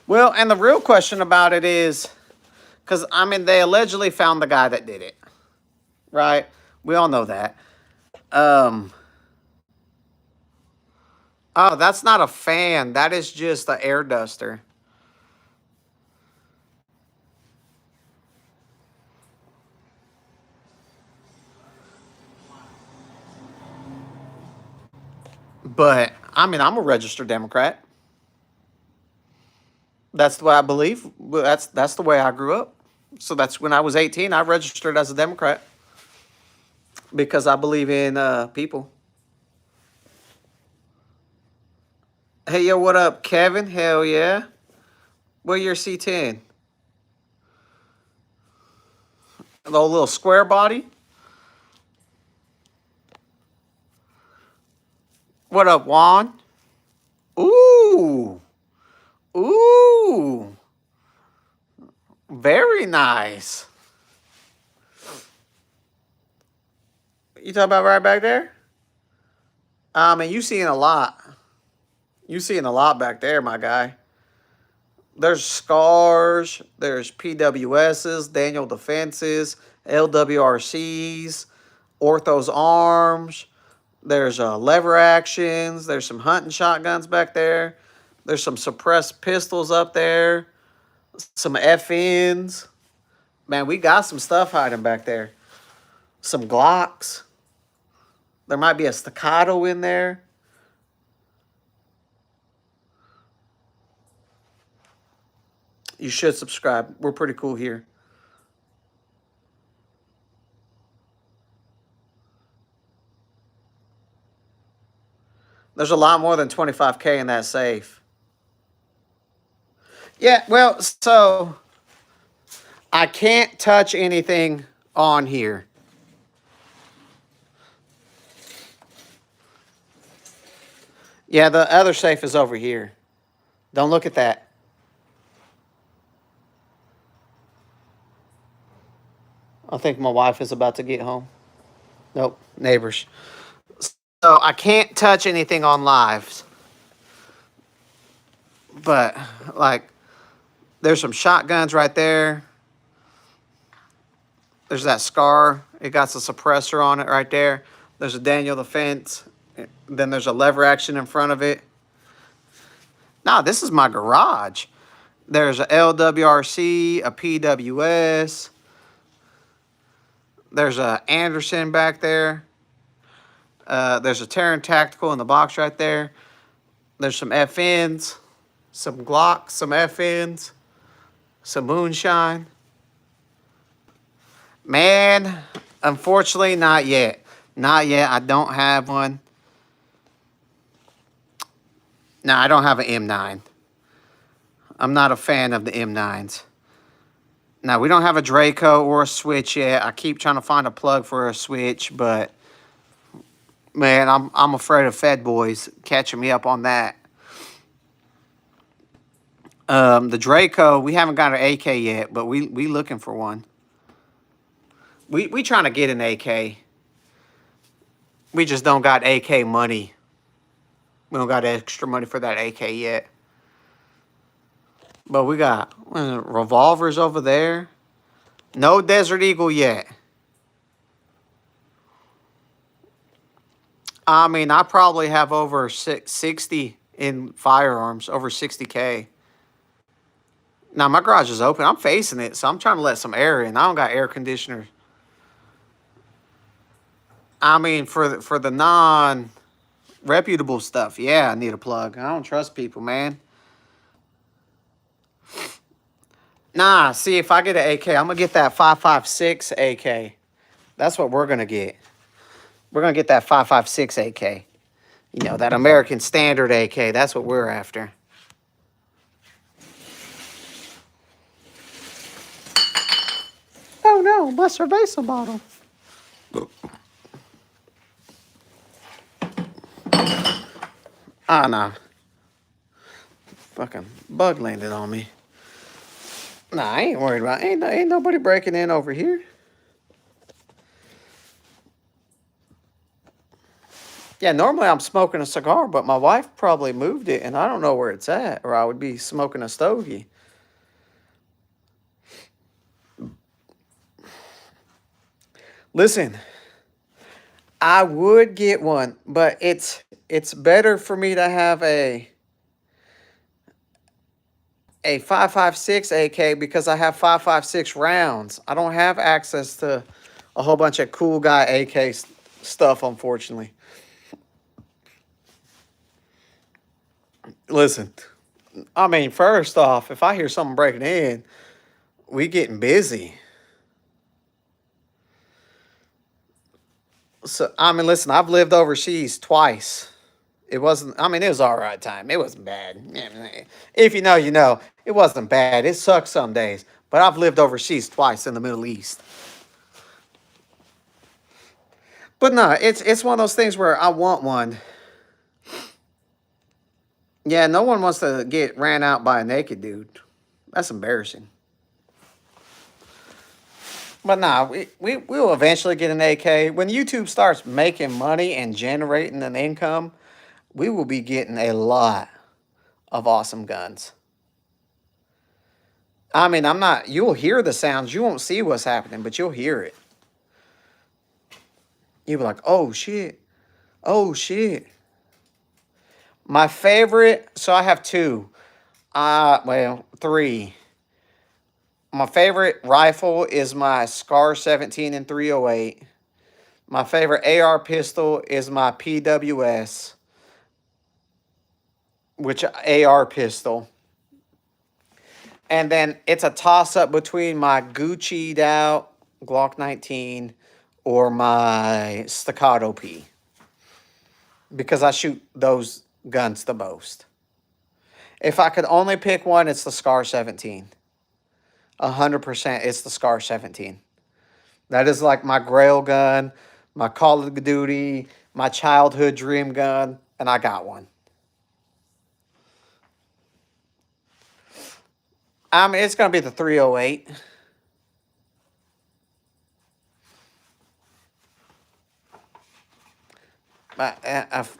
Well, and the real question about it is, because, they allegedly found the guy that did it, right? We all know that. Oh, that's not a fan. That is just an air duster. But, I'm a registered Democrat. That's the way I believe. Well, that's the way I grew up. So that's when I was 18, I registered as a Democrat because I believe in people. Hey, yo, what up, Kevin? Hell yeah. What year C10? The little square body? What up, Juan? Ooh. Ooh. Very nice. You talking about right back there? You seeing a lot. You seeing a lot back there, my guy. There's scars. There's PWSs, Daniel Defenses, LWRCs, Ortho's arms. There's lever actions. There's some hunting shotguns back there. There's some suppressed pistols up there. Some FNs. Man, we got some stuff hiding back there. Some Glocks. There might be a staccato in there. You should subscribe. We're pretty cool here. There's a lot more than 25K in that safe. Yeah, well, so I can't touch anything on here. Yeah, the other safe is over here. Don't look at that. I think my wife is about to get home. Nope, neighbors. So I can't touch anything on lives. But, like, there's some shotguns right there. There's that scar. It got the suppressor on it right there. There's a Daniel Defense. Then there's a lever action in front of it. Nah, this is my garage. There's a LWRC, a PWS. There's a Anderson back there. There's a Terran Tactical in the box right there. There's some FNs, some Glocks, some FNs, some Moonshine. Man, unfortunately, not yet. Not yet. I don't have one. No, I don't have an M9. I'm not a fan of the M9s. Now, we don't have a Draco or a switch yet. I keep trying to find a plug for a switch, but man, I'm afraid of Fed boys catching me up on that. The Draco, we haven't got an AK yet, but we looking for one. We trying to get an AK. We just don't got AK money. We don't got extra money for that AK yet. But we got revolvers over there. No Desert Eagle yet. I mean, I probably have over 60 in firearms, over 60K. Now, my garage is open. I'm facing it, so I'm trying to let some air in. I don't got air conditioners. I mean, for the non-reputable stuff, yeah, I need a plug. I don't trust people, man. Nah, see, if I get an AK, I'm going to get that 5.56 AK. That's what we're going to get. We're going to get that 5.56 AK. You know, that American Standard AK. That's what we're after. Oh, no, my cerveza bottle. Ah, nah. Fucking bug landed on me. Nah, I ain't worried about it. Ain't nobody breaking in over here. Yeah, normally I'm smoking a cigar, but my wife probably moved it, and I don't know where it's at, or I would be smoking a stogie. Listen, I would get one, but it's better for me to have a 5.56 AK because I have 5.56 rounds. I don't have access to a whole bunch of cool guy AK stuff, unfortunately. Listen, I mean, first off, if I hear someone breaking in, we getting busy. So, I mean, listen, I've lived overseas twice. It wasn't, I mean, it was all right time. It wasn't bad. If you know, you know. It wasn't bad. It sucks some days. But I've lived overseas twice in the Middle East. But no, it's one of those things where I want one. Yeah, no one wants to get ran out by a naked dude. That's embarrassing. But nah, we'll eventually get an AK. When YouTube starts making money and generating an income, we will be getting a lot of awesome guns. I mean, you'll hear the sounds. You won't see what's happening, but you'll hear it. You'll be like, oh shit. Oh shit. My favorite, so I have two. Well, three. My favorite rifle is my Scar 17 and 308. My favorite AR pistol is my PWS, which AR pistol. And then it's a toss-up between my Gucci'd out Glock 19 or my Staccato P. Because I shoot those guns the most. If I could only pick one, it's the Scar 17. 100% it's the Scar 17. That is like my grail gun, my Call of Duty, my childhood dream gun, and I got one. I mean, it's going to be the 308.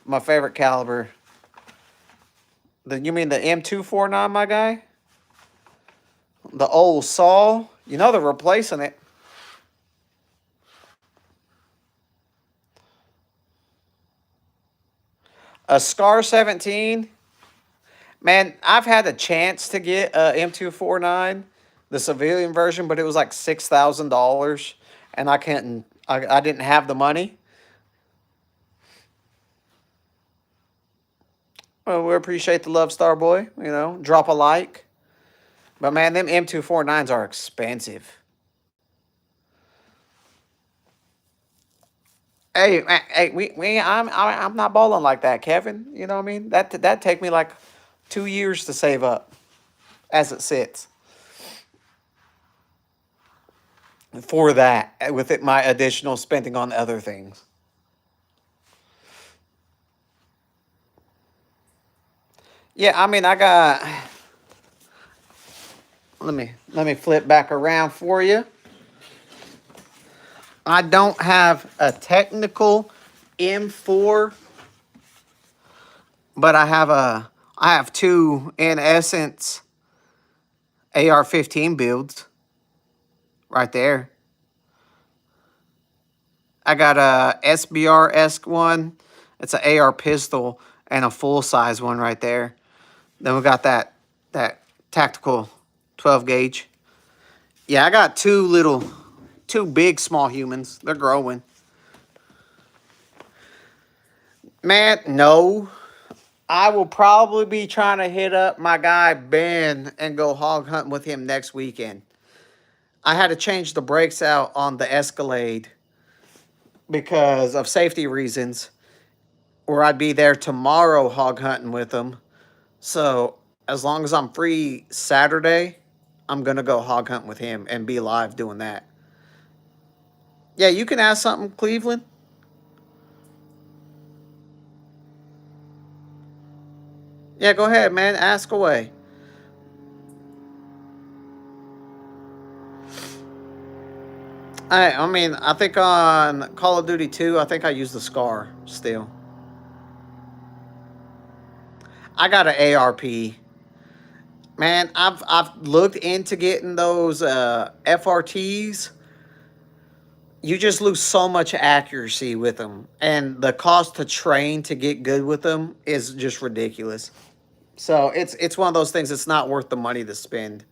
My favorite caliber. You mean the M249, my guy? The old saw? You know they're replacing it. A Scar 17. Man, I've had a chance to get a M249, the civilian version, but it was like $6,000, and I didn't have the money. Well, we appreciate the love, Starboy. You know, drop a like. But man, them M249s are expensive. Hey, I'm not balling like that, Kevin. You know what I mean? That take me like 2 years to save up, as it sits. for that with it, my additional spending on other things. Yeah, I mean, I got. Let me flip back around for you. I don't have a technical M4, but I have two in essence AR-15 builds right there. I got a SBR-esque one. It's an AR pistol and a full size one right there. Then we got that tactical 12 gauge. Yeah, I got two big small humans. They're growing. Man, no. I will probably be trying to hit up my guy Ben and go hog hunting with him next weekend. I had to change the brakes out on the Escalade because of safety reasons, or I'd be there tomorrow hog hunting with him. So as long as I'm free Saturday, I'm gonna go hog hunting with him and be live doing that. Yeah, you can ask something, Cleveland. Yeah, go ahead, man. Ask away. I mean, I think on Call of Duty 2, I think I use the Scar still. I got an ARP. Man, I've looked into getting those FRTs. You just lose so much accuracy with them, and the cost to train to get good with them is just ridiculous. So it's one of those things. It's not worth the money to spend.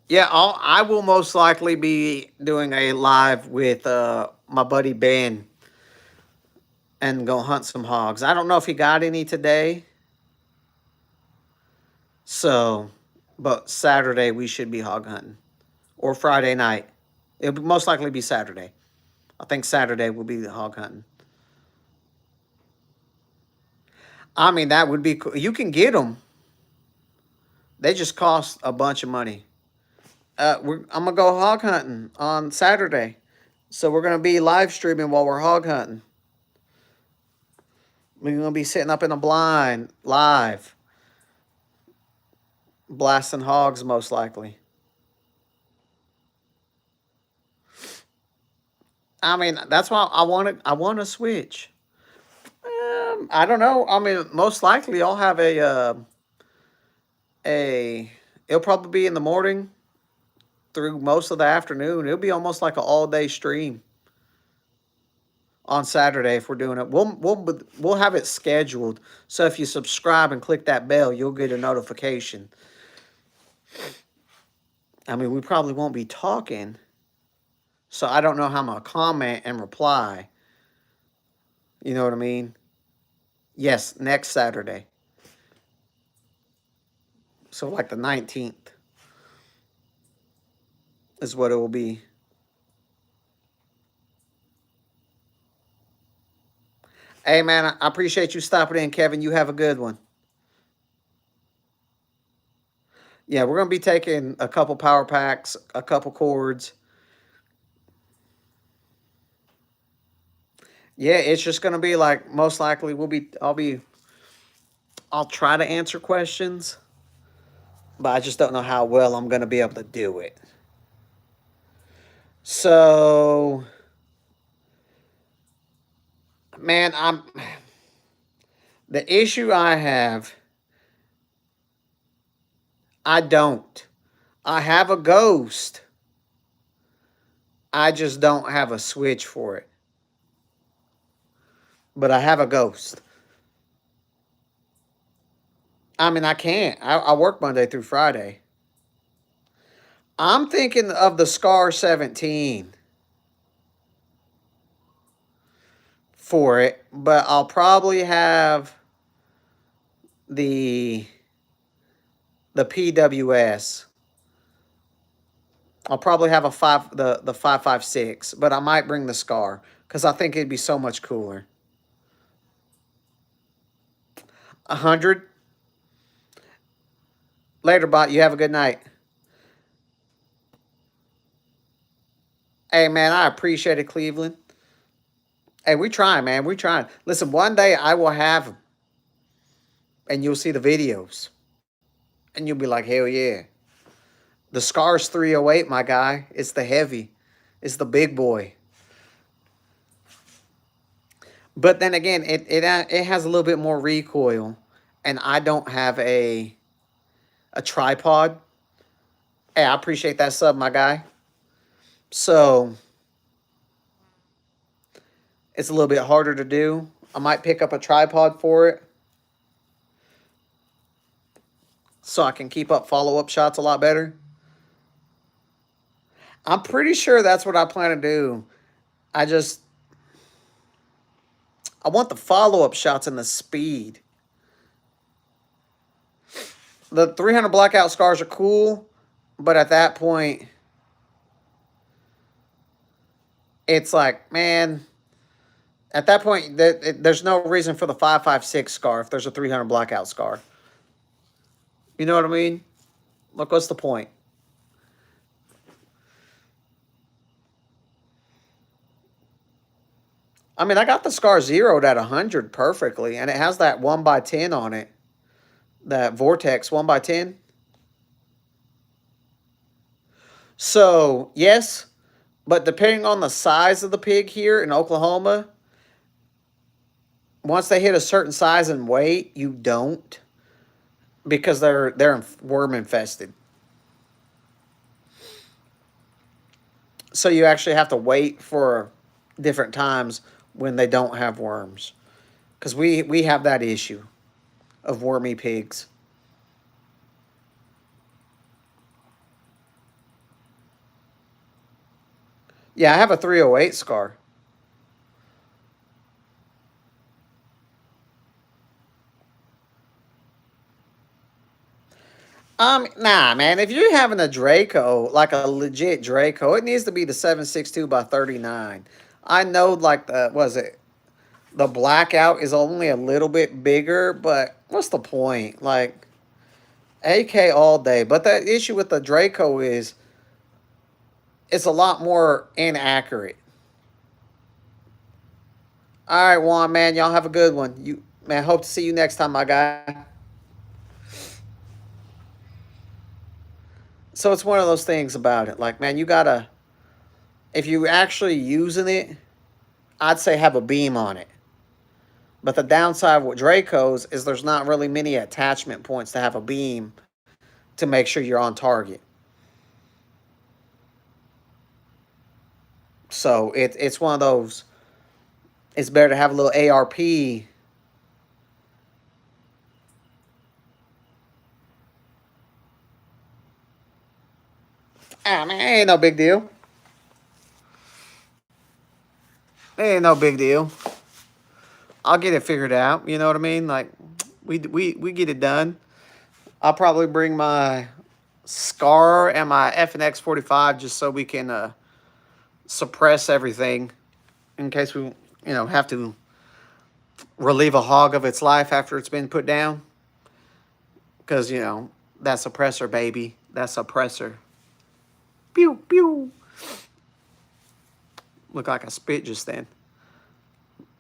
Yeah, I will most likely be doing a live with my buddy Ben and go hunt some hogs. I don't know if he got any today. So, but Saturday we should be hog hunting. Or Friday night. It'll most likely be Saturday. I think Saturday will be the hog hunting. I mean, that would be cool. You can get them. They just cost a bunch of money. I'm going to go hog hunting on Saturday. So we're going to be live streaming while we're hog hunting. We're going to be sitting up in a blind live. Blasting hogs most likely. I mean, that's why I want to switch. I don't know. I mean, most likely I'll have a it'll probably be in the morning through most of the afternoon. It'll be almost like an all-day stream on Saturday if we're doing it. We'll have it scheduled. So if you subscribe and click that bell, you'll get a notification. I mean, we probably won't be talking, so I don't know how I'm gonna comment and reply. You know what I mean? Yes, next Saturday. So like the 19th is what it will be. Hey, man, I appreciate you stopping in, Kevin. You have a good one. Yeah, we're going to be taking a couple power packs, a couple cords. Yeah, it's just going to be like, most likely I'll try to answer questions, but I just don't know how well I'm going to be able to do it. So, man, the issue I have, I don't. I have a Ghost. I just don't have a switch for it. But I have a Ghost. I mean, I can't. I work Monday through Friday. I'm thinking of the Scar 17 for it, but I'll probably have the PWS. I'll probably have the 5.56, but I might bring the Scar because I think it'd be so much cooler. 100. Later, bot. You have a good night. Hey, man, I appreciate it, Cleveland. Hey, we trying, man. We trying. Listen, one day I will have them, and you'll see the videos, and you'll be like, hell yeah. The Scar's 308, my guy. It's the heavy. It's the big boy. But then again, it has a little bit more recoil, and I don't have a tripod. Hey, I appreciate that sub, my guy. So it's a little bit harder to do. I might pick up a tripod for it so I can keep up follow-up shots a lot better. I'm pretty sure that's what I plan to do. I want the follow-up shots and the speed. The 300 blackout scars are cool, but at that point, it's like, man, at that point, there's no reason for the 5.56 scar if there's a 300 blackout scar. You know what I mean? Look, what's the point? I mean, I got the scar zeroed at 100 perfectly, and it has that 1x10 on it. That Vortex 1x10. So, yes, but depending on the size of the pig here in Oklahoma, once they hit a certain size and weight, you don't, because they're worm infested. So you actually have to wait for different times when they don't have worms, because we have that issue of wormy pigs. Yeah, I have a 308 scar. Nah, man. If you're having a Draco, like a legit Draco, it needs to be the 7.62 by 39. I know, like the blackout is only a little bit bigger, but what's the point? Like, AK all day. But the issue with the Draco is it's a lot more inaccurate. All right, Juan, man. Y'all have a good one. Man, hope to see you next time, my guy. So it's one of those things about it. Like, man, you gotta, if you actually using it, I'd say have a beam on it. But the downside with Dracos is there's not really many attachment points to have a beam to make sure you're on target. So it's one of those, it's better to have a little ARP. Ah, man, ain't no big deal. Ain't no big deal. I'll get it figured out. You know what I mean? Like, we get it done. I'll probably bring my Scar and my FNX 45 just so we can suppress everything in case we, have to relieve a hog of its life after it's been put down. Because, that suppressor, baby. That suppressor. Pew, pew. Look like I spit just then.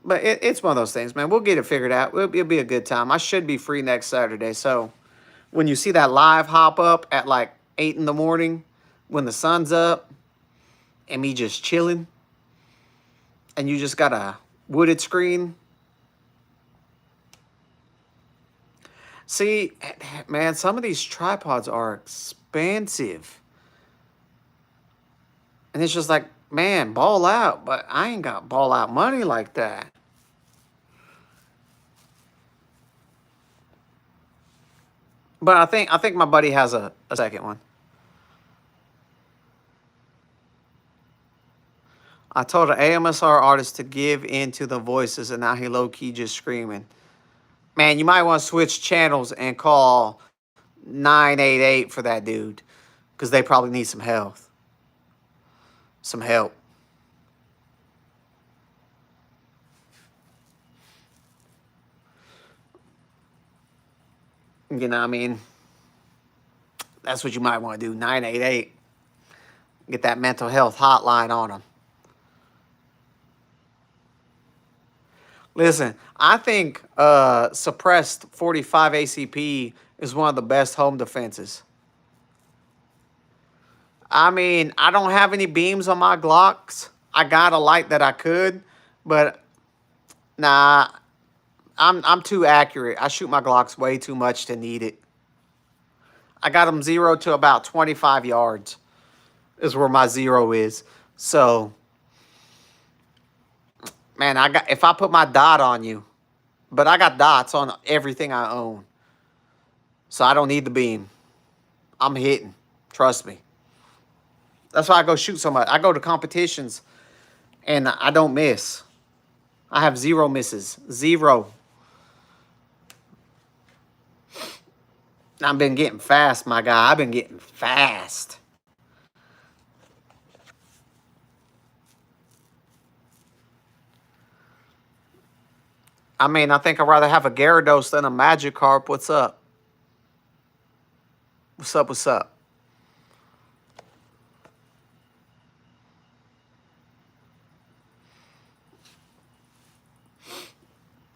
But it's one of those things, man. We'll get it figured out. It'll be a good time. I should be free next Saturday. So when you see that live hop up at like 8 in the morning when the sun's up and me just chilling and you just got a wooded screen. See, man, some of these tripods are expensive. And it's just like, man, ball out. But I ain't got ball out money like that. But I think my buddy has a second one. I told an AMSR artist to give in to the voices, and now he low-key just screaming. Man, you might want to switch channels and call 988 for that dude, because they probably need some health. Some help. You know what I mean? That's what you might want to do, 988. Get that mental health hotline on them. Listen, I think suppressed 45 ACP is one of the best home defenses. I mean, I don't have any beams on my Glocks. I got a light that I could, but nah, I'm too accurate. I shoot my Glocks way too much to need it. I got them 0 to about 25 yards is where my 0 is. So, man, if I put my dot on you, but I got dots on everything I own. So I don't need the beam. I'm hitting. Trust me. That's why I go shoot so much. I go to competitions and I don't miss. I have 0 misses. 0. I've been getting fast, my guy. I've been getting fast. I mean, I think I'd rather have a Gyarados than a Magikarp. What's up? What's up? What's up?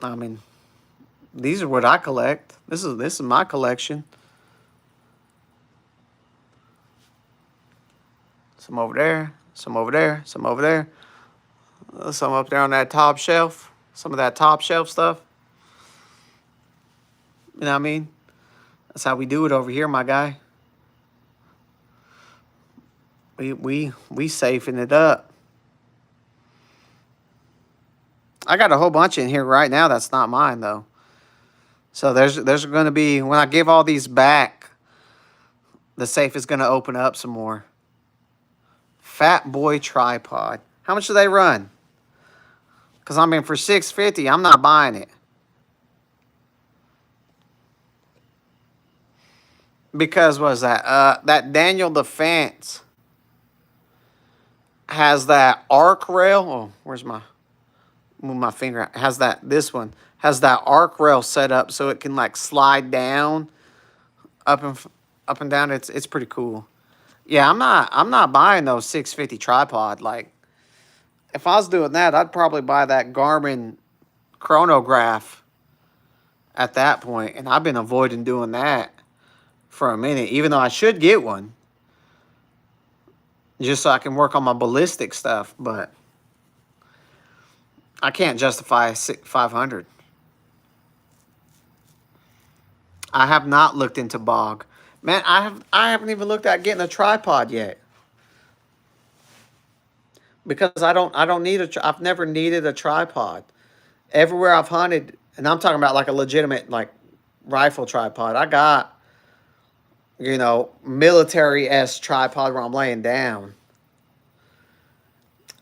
I mean, these are what I collect. This is my collection. Some over there, some over there, some over there. Some up there on that top shelf. Some of that top shelf stuff. You know what I mean? That's how we do it over here, my guy. We safing it up. I got a whole bunch in here right now that's not mine though. So there's going to be, when I give all these back, the safe is going to open up some more. Fat Boy tripod. How much do they run? Because I mean, for $650, I'm not buying it. Because what is that? That Daniel Defense has that arc rail. Oh, where's my, move my finger. Has that, this one has that arc rail set up so it can like slide down, up and down. It's pretty cool. Yeah, I'm not buying those 650 tripod. Like, if I was doing that, I'd probably buy that Garmin chronograph at that point, and I've been avoiding doing that for a minute, even though I should get one, just so I can work on my ballistic stuff, but I can't justify 500. I have not looked into Bog. Man, I haven't even looked at getting a tripod yet. Because I don't need I've never needed a tripod. Everywhere I've hunted, and I'm talking about like a legitimate like rifle tripod. I got, you know, military-esque tripod where I'm laying down.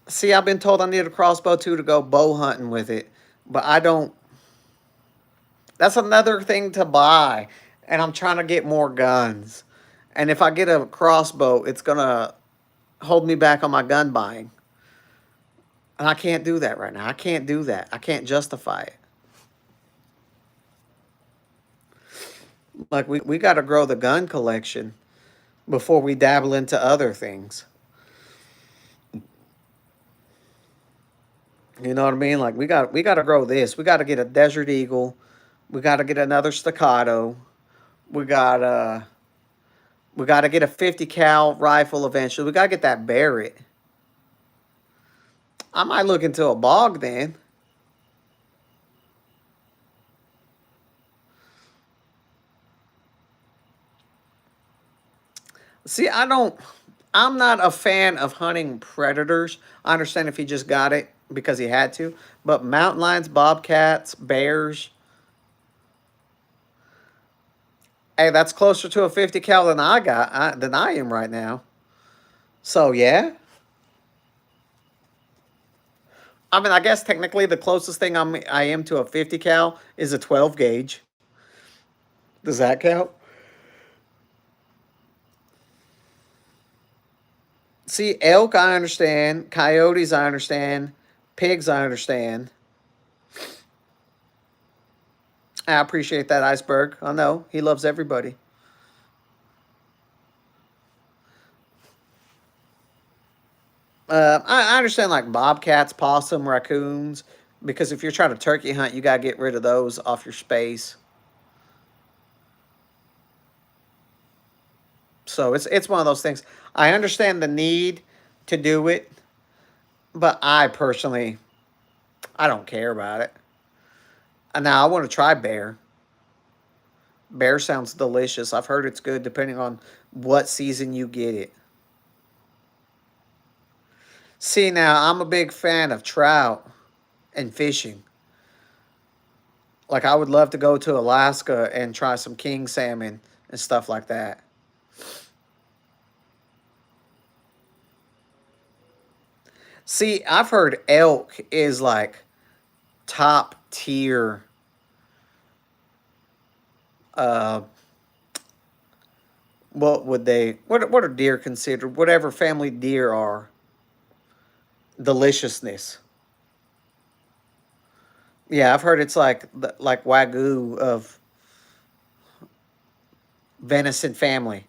See, I've been told I need a crossbow too to go bow hunting with it, but I don't. That's another thing to buy, and I'm trying to get more guns. And if I get a crossbow, it's gonna hold me back on my gun buying. And I can't do that right now. I can't do that. I can't justify it. Like, we got to grow the gun collection before we dabble into other things. You know what I mean? Like, we got to grow this. We got to get a Desert Eagle. We got to get another Staccato. We got to get a 50 cal rifle eventually. We got to get that Barrett. I might look into a Bog then. See, I'm not a fan of hunting predators. I understand if he just got it because he had to. But mountain lions, bobcats, bears. Hey, that's closer to a 50 cal than than I am right now. So, yeah. I mean, I guess technically the closest thing I am to a 50 cal is a 12 gauge. Does that count? See, elk I understand, coyotes I understand, pigs I understand. I appreciate that, Iceberg. I know he loves everybody. I understand like bobcats, possum, raccoons, Because if you're trying to turkey hunt, you got to get rid of those off your space. So it's one of those things. I understand the need to do it, but I personally, I don't care about it. And now I want to try bear. Bear sounds delicious. I've heard it's good depending on what season you get it. See, now I'm a big fan of trout and fishing. Like I would love to go to Alaska and try some king salmon and stuff like that. See, I've heard elk is like top tier uh what are deer considered? Whatever family deer are, deliciousness. Yeah, I've heard it's like wagyu of venison family.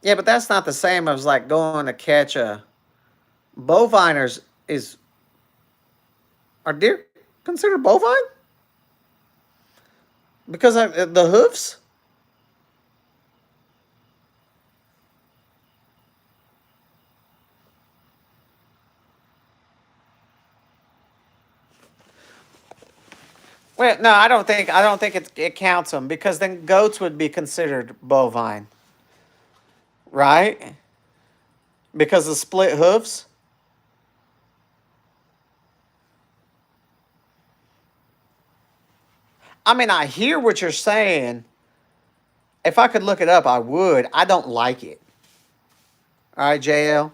Yeah, but that's not the same as like going to catch a boviners is are deer considered bovine? Because the hoofs? Well, no, I don't think it counts them because then goats would be considered bovine, right? Because of split hoofs. I mean, I hear what you're saying. If I could look it up, I would. I don't like it. All right, JL.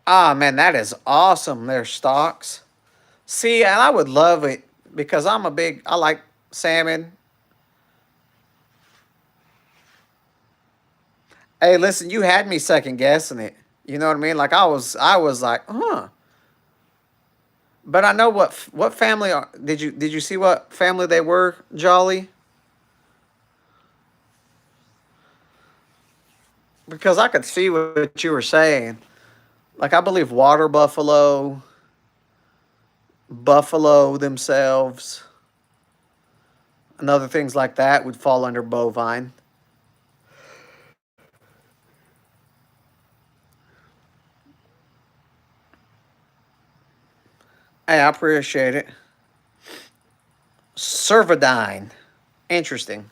Ah, man, that is awesome. Their stocks. See, and I would love it because I like salmon. Hey, listen, you had me second guessing it. You know what I mean? Like I was like, huh. But I know what family did you see what family they were, Jolly? Because I could see what you were saying. Like I believe water buffalo, buffalo themselves, and other things like that would fall under bovine. Hey, I appreciate it. Cervidine. Interesting.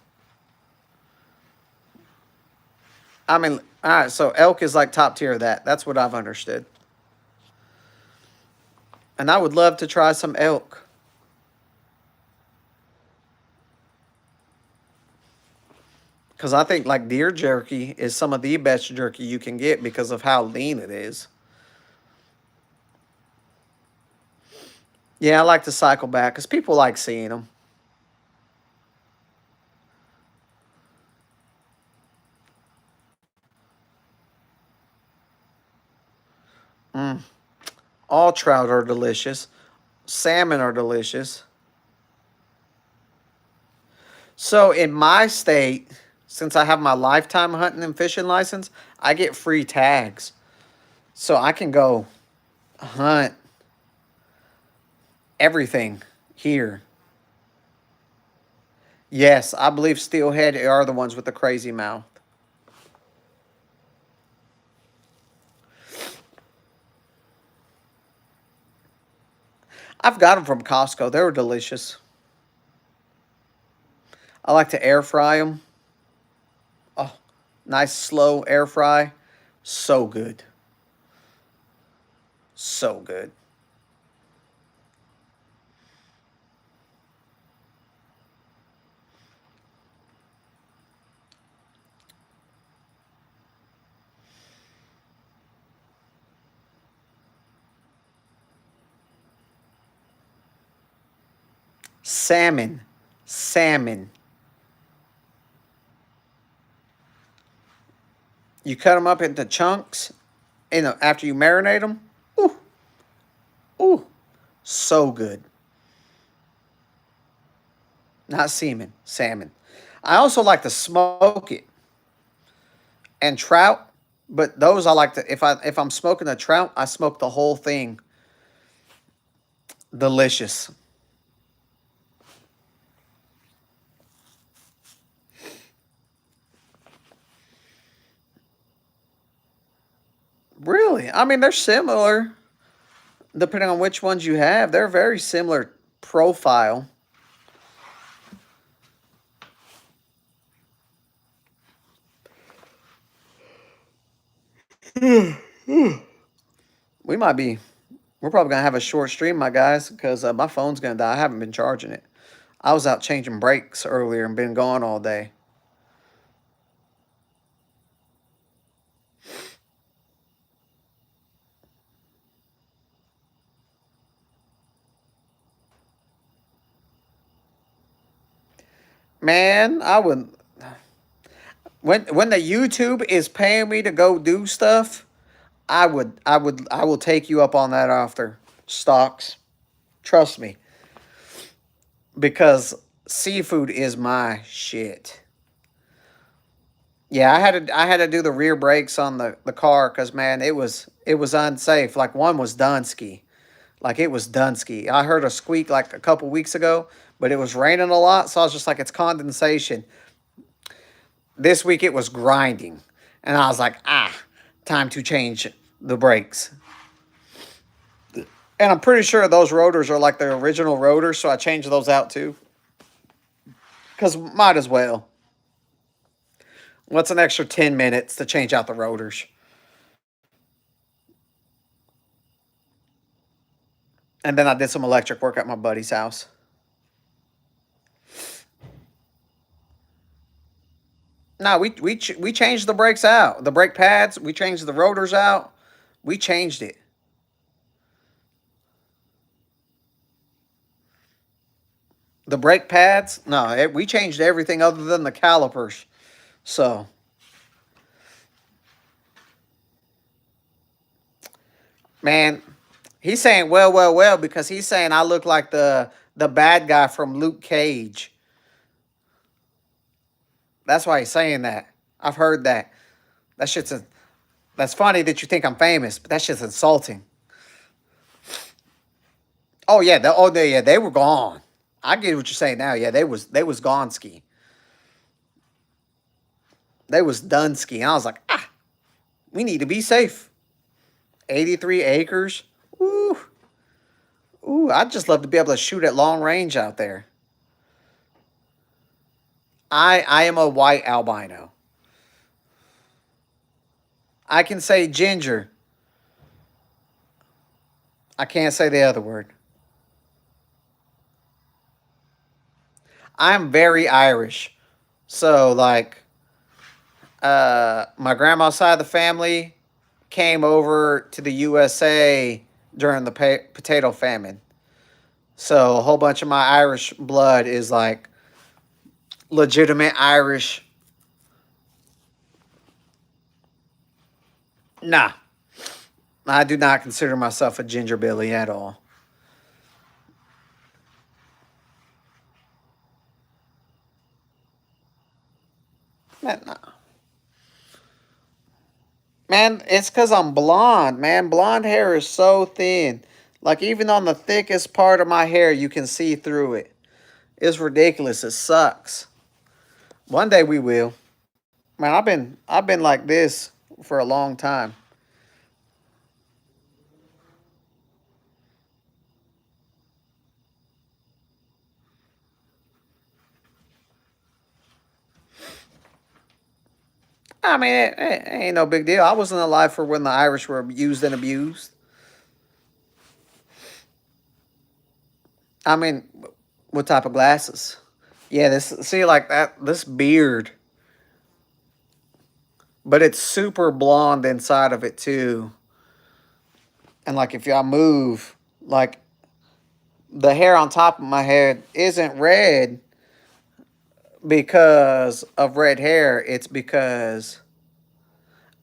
I mean, all right, so elk is like top tier of that. That's what I've understood. And I would love to try some elk. Because I think like deer jerky is some of the best jerky you can get because of how lean it is. Yeah, I like to cycle back because people like seeing them. Mm. All trout are delicious. Salmon are delicious. So in my state, since I have my lifetime hunting and fishing license, I get free tags. So I can go hunt everything here. Yes, I believe steelhead are the ones with the crazy mouth. I've got them from Costco. They were delicious. I like to air fry them. Oh, nice slow air fry. So good. So good. Salmon. Salmon. You cut them up into chunks after you marinate them. Ooh, ooh, so good. Not semen, salmon. I also like to smoke it and trout, but those I like to if I'm smoking a trout, I smoke the whole thing. Delicious. Really? I mean, they're similar depending on which ones you have. They're very similar profile. We might be. We're probably gonna have a short stream, my guys, because my phone's gonna die. I haven't been charging it. I was out changing brakes earlier and been gone all day. Man, I would when the YouTube is paying me to go do stuff, I will take you up on that after stocks. Trust me, because seafood is my shit. Yeah, I had to do the rear brakes on the car because man, it was unsafe. Like one was Dunsky. Like it was Dunsky. I heard a squeak like a couple weeks ago, but it was raining a lot, so I was just like, it's condensation. This week it was grinding, and I was like, time to change the brakes. And I'm pretty sure those rotors are like the original rotors, so I changed those out too. Because might as well. What's an extra 10 minutes to change out the rotors? And then I did some electric work at my buddy's house. No, we changed the brakes out. The brake pads, we changed the rotors out. We changed it. The brake pads, no, we changed everything other than the calipers. So, man, he's saying well because he's saying I look like the bad guy from Luke Cage. That's why he's saying that. I've heard that. That shit's a, that's funny that you think I'm famous, but that shit's insulting. Oh yeah, yeah, they were gone. I get what you're saying now. Yeah, they was gone ski. They was done ski. And I was like, we need to be safe. 83 acres. Ooh. Ooh, I'd just love to be able to shoot at long range out there. I am a white albino. I can say ginger. I can't say the other word. I'm very Irish. So like my grandma's side of the family came over to the USA during the potato famine. So a whole bunch of my Irish blood is like legitimate Irish. Nah, I do not consider myself a ginger Billy at all. Man, nah. Man, it's because I'm blonde, man. Blonde hair is so thin. Like, even on the thickest part of my hair, you can see through it. It's ridiculous. It sucks. One day we will. Man, I've been like this for a long time. I mean, it ain't no big deal. I wasn't alive for when the Irish were used and abused. I mean, what type of glasses? Yeah, this see like that this beard, but it's super blonde inside of it too. And like if y'all move, like the hair on top of my head isn't red because of red hair. It's because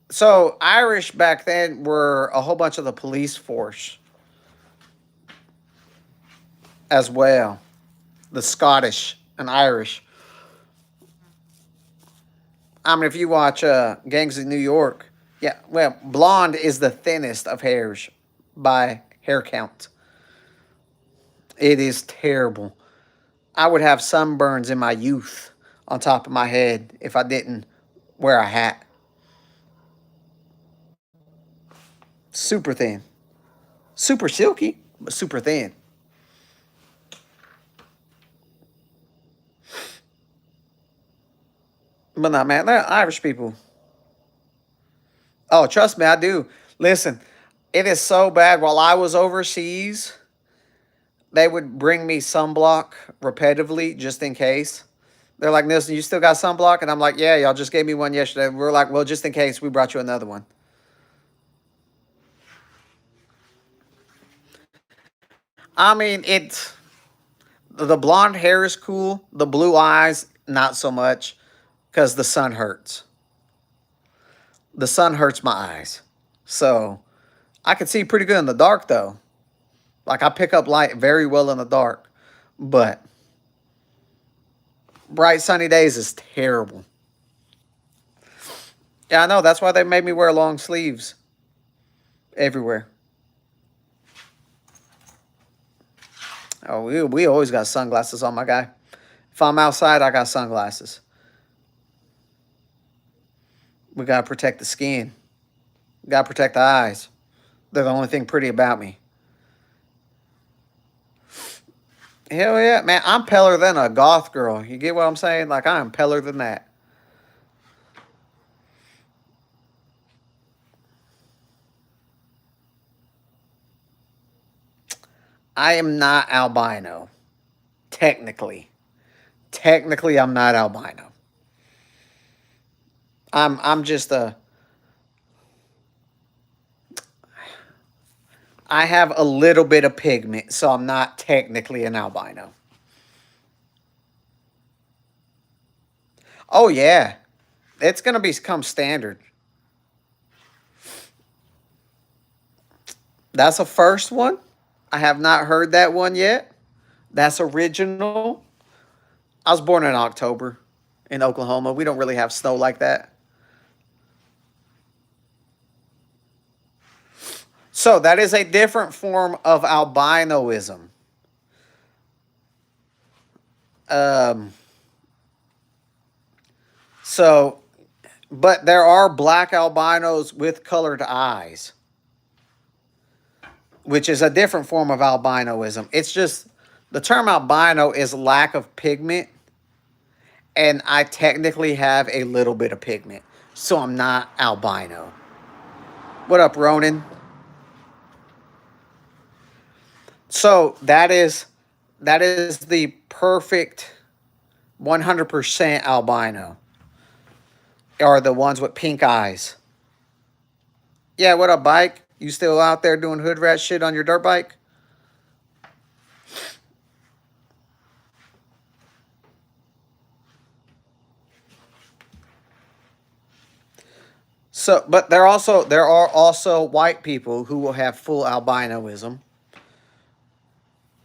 so Irish back then were a whole bunch of the police force as well. The Scottish and Irish. I mean, if you watch Gangs of New York, yeah, well, blonde is the thinnest of hairs by hair count. It is terrible. I would have sunburns in my youth on top of my head if I didn't wear a hat. Super thin. Super silky, but super thin. But not man, they're Irish people. Oh, trust me, I do. Listen, it is so bad. While I was overseas, they would bring me sunblock repetitively just in case. They're like, Nilsson, you still got sunblock? And I'm like, yeah, y'all just gave me one yesterday. We're like, well, just in case, we brought you another one. I mean, it's the blonde hair is cool. The blue eyes, not so much, because the sun hurts. The sun hurts my eyes. So I can see pretty good in the dark, though. Like, I pick up light very well in the dark. But bright sunny days is terrible. Yeah, I know. That's why they made me wear long sleeves everywhere. Oh, we always got sunglasses on, my guy. If I'm outside, I got sunglasses. We got to protect the skin. We got to protect the eyes. They're the only thing pretty about me. Hell yeah, man. I'm paler than a goth girl. You get what I'm saying? Like, I am paler than that. I am not albino. Technically. Technically, I'm not albino. I'm just a... I have a little bit of pigment, so I'm not technically an albino. Oh, yeah. It's going to become standard. That's a first one. I have not heard that one yet. That's original. I was born in October in Oklahoma. We don't really have snow like that. So that is a different form of albinoism. Um, so, but there are black albinos with colored eyes, which is a different form of albinoism. It's just the term albino is lack of pigment, and I technically have a little bit of pigment, so I'm not albino. What up, Ronan? So that is the perfect 100% albino. Are the ones with pink eyes. Yeah, what up, bike? You still out there doing hood rat shit on your dirt bike? So, but there are also white people who will have full albinoism.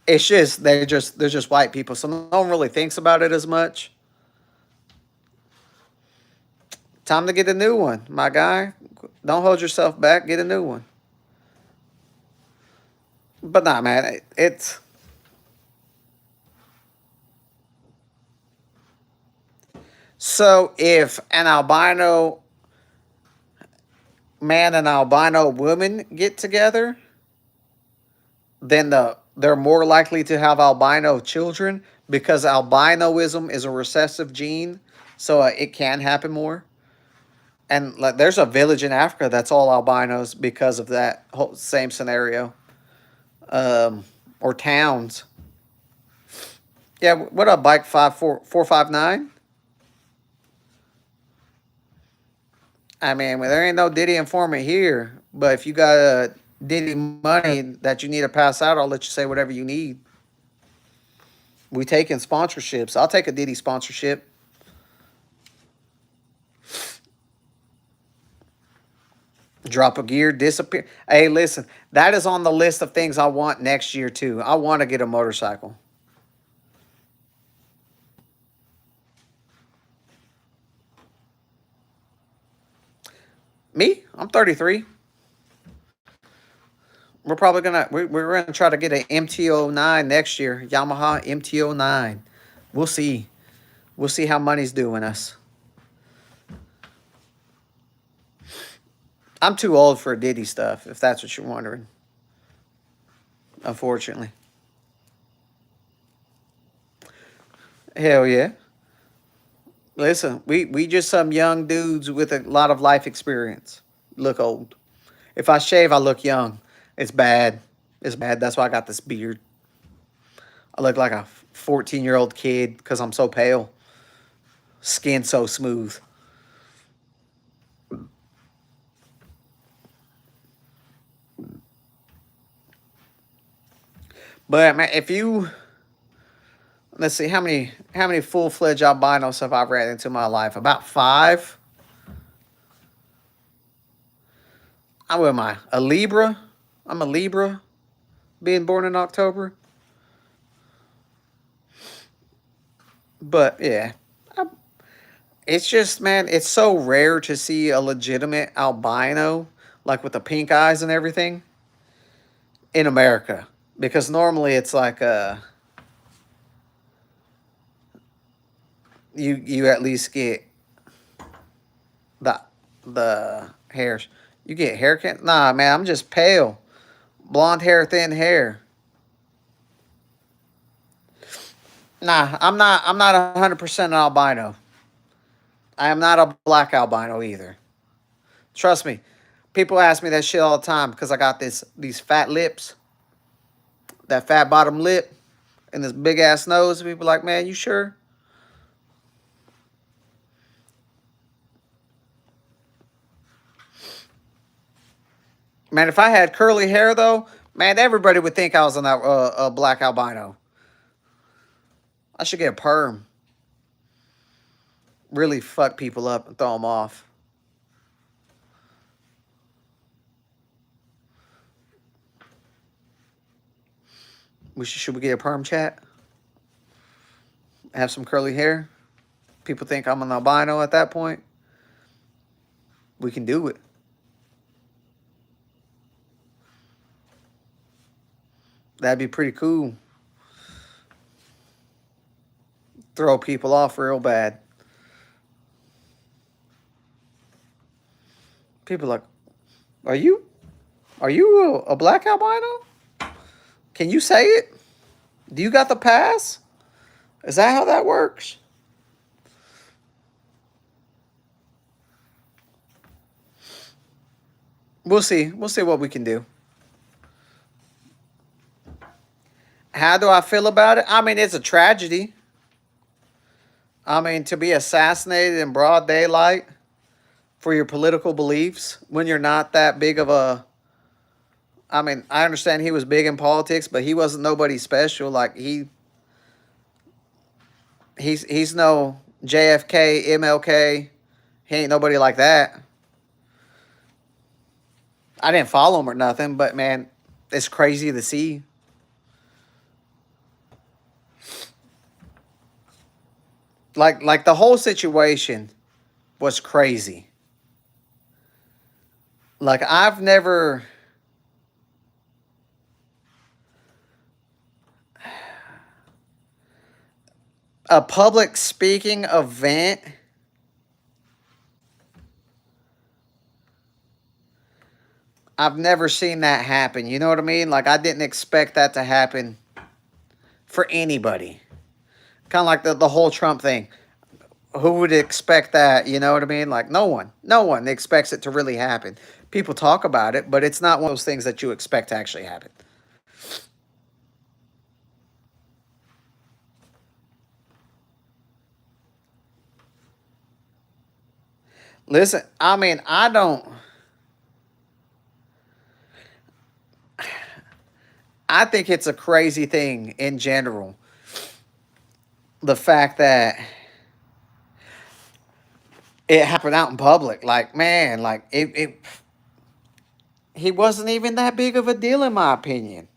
It's just they're just white people, so no one really thinks about it as much. Time to get a new one, my guy. Don't hold yourself back. Get a new one. But nah, man, it's so if an albino man and albino woman get together, then they're more likely to have albino children because albinoism is a recessive gene, so it can happen more. And like, there's a village in Africa that's all albinos because of that whole same scenario. Or towns. Yeah, what up, bike 54459? I mean, well, there ain't no Diddy informant here, but if you got Diddy money that you need to pass out, I'll let you say whatever you need. We taking sponsorships. I'll take a Diddy sponsorship. Drop a gear, disappear. Hey, listen, that is on the list of things I want next year, too. I want to get a motorcycle. Me? I'm 33. We're gonna try to get an MT-09 next year. Yamaha MT-09. We'll see. We'll see how money's doing us. I'm too old for Diddy stuff, if that's what you're wondering. Unfortunately. Hell yeah. Listen, we just some young dudes with a lot of life experience. Look old. If I shave, I look young. It's bad. It's bad. That's why I got this beard. I look like a 14-year-old kid because I'm so pale. Skin so smooth. But man, if you let's see how many full-fledged albinos have I ran into in my life? About 5. I'm am I a Libra? I'm a Libra, being born in October. But yeah, it's just man, it's so rare to see a legitimate albino like with the pink eyes and everything in America because normally it's like you at least get the the hairs. You get hair can Nah, man, I'm just pale. Blonde hair, thin hair. Nah, I'm not 100% an albino. I am not a black albino either. Trust me. People ask me that shit all the time because I got these fat lips, that fat bottom lip, and this big ass nose. People like, man, you sure? Man, if I had curly hair though, man, everybody would think I was a black albino. I should get a perm. Really fuck people up and throw them off. Should we get a perm chat? Have some curly hair. People think I'm an albino at that point. We can do it. That'd be pretty cool. Throw people off real bad. People like, are you a black albino? Can you say it? Do you got the pass? Is that how that works? We'll see. We'll see what we can do. How do I feel about it? I mean, it's a tragedy. I mean, to be assassinated in broad daylight for your political beliefs when you're not that big of a. I mean, I understand he was big in politics, but he wasn't nobody special. Like he's no JFK, MLK. He ain't nobody like that. I didn't follow him or nothing, but man, it's crazy to see. Like the whole situation was crazy. Like I've never a public speaking event. I've never seen that happen. You know what I mean? Like I didn't expect that to happen for anybody. Kind of like the whole Trump thing. Who would expect that? You know what I mean? Like no one. No one expects it to really happen. People talk about it, but it's not one of those things that you expect to actually happen. Listen, I mean, I think it's a crazy thing in general. The fact that it happened out in public. Like, man, like he wasn't even that big of a deal in my opinion.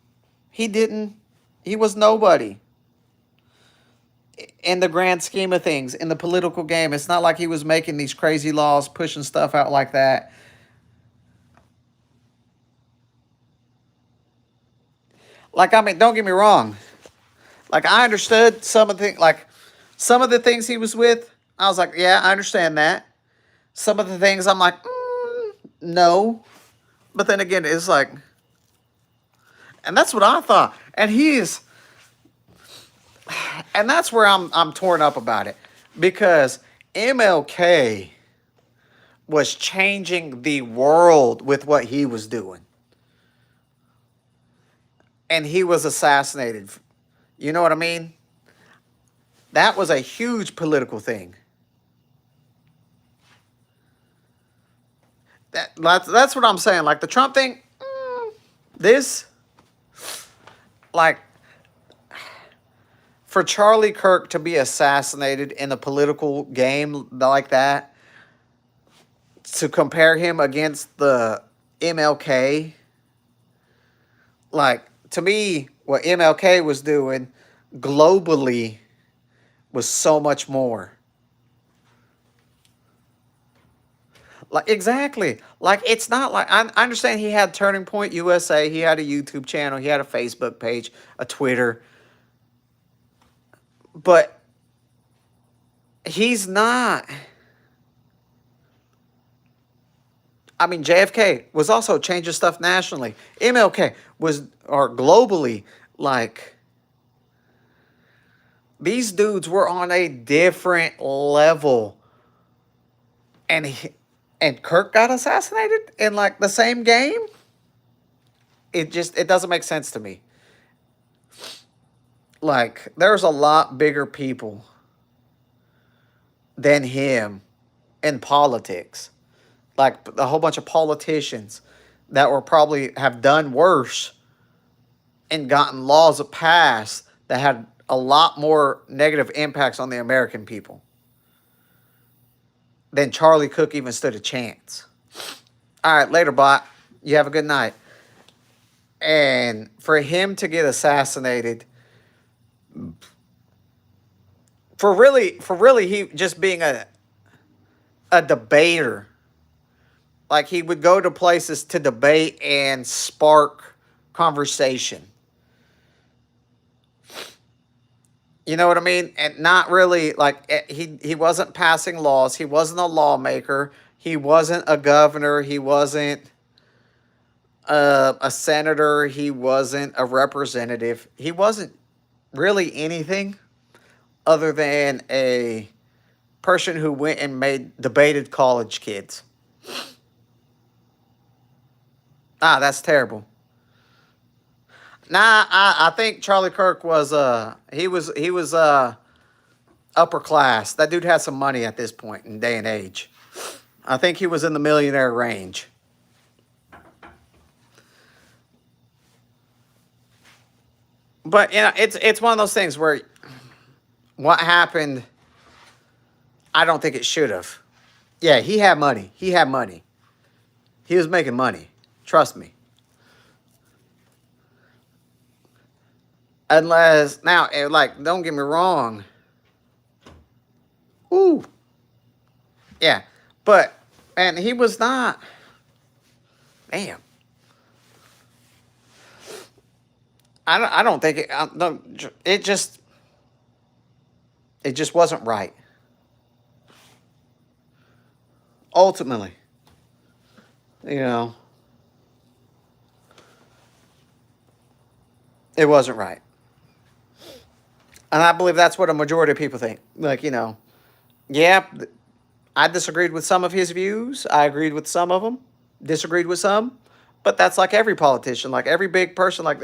He didn't he was nobody in the grand scheme of things in the political game. It's not like he was making these crazy laws, pushing stuff out like that. Like, I mean, don't get me wrong. Like, I understood some of the some of the things he was with. I was like, yeah, I understand that. Some of the things I'm like, no. But then again, it's like, and that's what I thought. And that's where I'm torn up about it, because MLK was changing the world with what he was doing, and he was assassinated. You know what I mean? That was a huge political thing. That's what I'm saying. Like the Trump thing, this, like, for Charlie Kirk to be assassinated in a political game like that, to compare him against the MLK, like, to me, what MLK was doing globally was so much more. Like, exactly. Like, it's not like, I understand he had Turning Point USA, he had a YouTube channel, he had a Facebook page, a Twitter, but he's not. I mean, JFK was also changing stuff nationally. MLK was, or globally, like, these dudes were on a different level. And Kirk got assassinated in like the same game? It doesn't make sense to me. Like, there's a lot bigger people than him in politics. Like a whole bunch of politicians that were probably have done worse and gotten laws passed that had a lot more negative impacts on the American people than Charlie Cook even stood a chance. All right, later, bot. You have a good night. And for him to get assassinated, for really he just being a debater, like he would go to places to debate and spark conversation. You know what I mean? And not really, like, he wasn't passing laws. He wasn't a lawmaker. He wasn't a governor. He wasn't a senator. He wasn't a representative. He wasn't really anything other than a person who went and debated college kids. That's terrible. Nah, I think Charlie Kirk was he was upper class. That dude had some money at this point in day and age. I think he was in the millionaire range. But you know, it's one of those things where what happened, I don't think it should have. Yeah, he had money. He had money. He was making money. Trust me. Unless, now, like, don't get me wrong. Ooh. Yeah. But, and he was not. Damn. I don't think it just wasn't right. Ultimately. You know. It wasn't right. And I believe that's what a majority of people think. Like, you know, yeah, I disagreed with some of his views. I agreed with some of them. Disagreed with some. But that's like every politician, like every big person, like,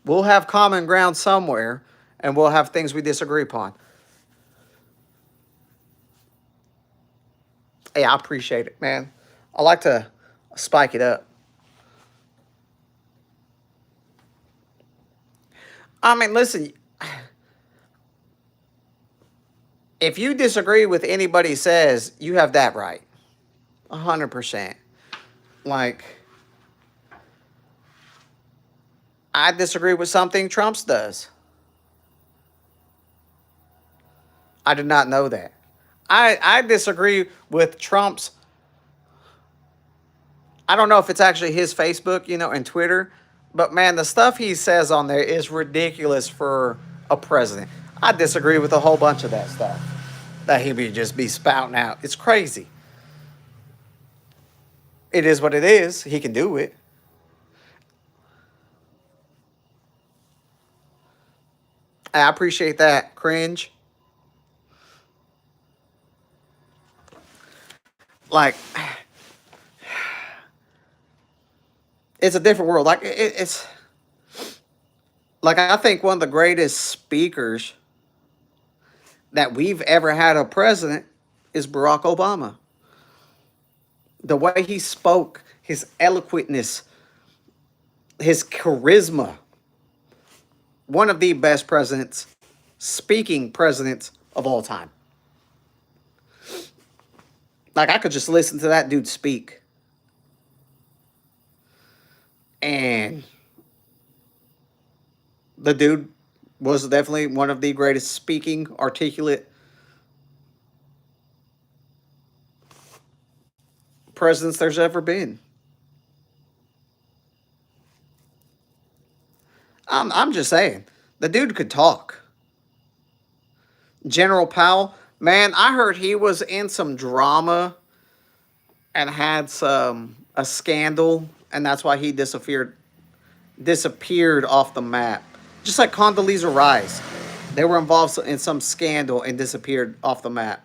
we'll have common ground somewhere, and we'll have things we disagree upon. Hey, I appreciate it, man. I like to spike it up. I mean, listen, if you disagree with anybody says, you have that right. 100%. Like, I disagree with something Trump's does. I did not know that. I disagree with Trump's, I don't know if it's actually his Facebook, you know, and Twitter, But man, the stuff he says on there is ridiculous for a president. I disagree with a whole bunch of that stuff that he would just be spouting out. It's crazy. It is what it is. He can do it. I appreciate that. Cringe. Like, it's a different world. Like, it's like I think one of the greatest speakers that we've ever had a president is Barack Obama. The way he spoke, his eloquentness, his charisma. One of the best presidents, speaking presidents of all time. Like, I could just listen to that dude speak. And the dude was definitely one of the greatest speaking, articulate presidents there's ever been. I'm just saying, the dude could talk. General Powell, man, I heard he was in some drama and had a scandal, and that's why he disappeared off the map. Just like Condoleezza Rice, they were involved in some scandal and disappeared off the map.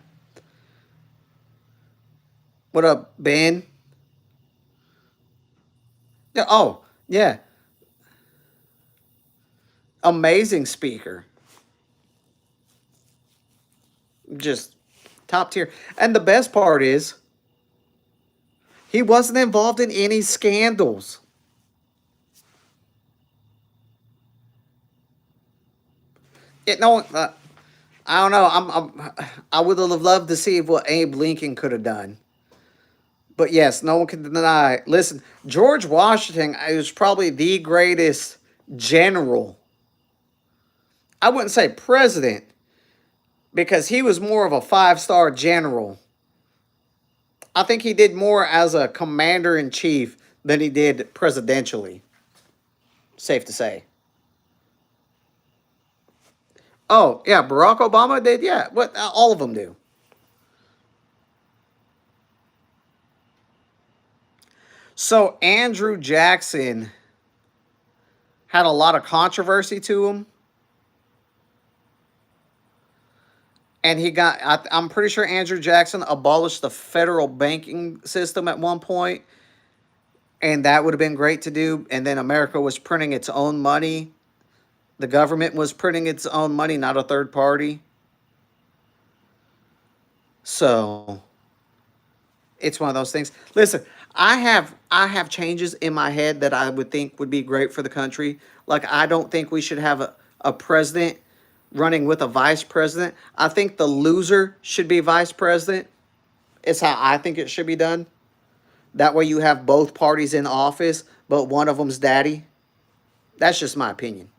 What up, Ben? Yeah, oh, yeah. Amazing speaker. Just top tier. And the best part is, he wasn't involved in any scandals. No, I don't know. I would have loved to see what Abe Lincoln could have done. But yes, no one can deny. Listen, George Washington was probably the greatest general. I wouldn't say president, because he was more of a 5-star general. I think he did more as a commander-in-chief than he did presidentially. Safe to say. Oh, yeah, Barack Obama did? Yeah, what all of them do. So Andrew Jackson had a lot of controversy to him. And I'm pretty sure Andrew Jackson abolished the federal banking system at one point. And that would have been great to do. And then America was printing its own money. The government was printing its own money, not a third party. So it's one of those things. Listen, I have changes in my head that I would think would be great for the country. Like, I don't think we should have a president running with a vice president. I think the loser should be vice president. It's how I think it should be done. That way you have both parties in office, but one of them's daddy. That's just my opinion.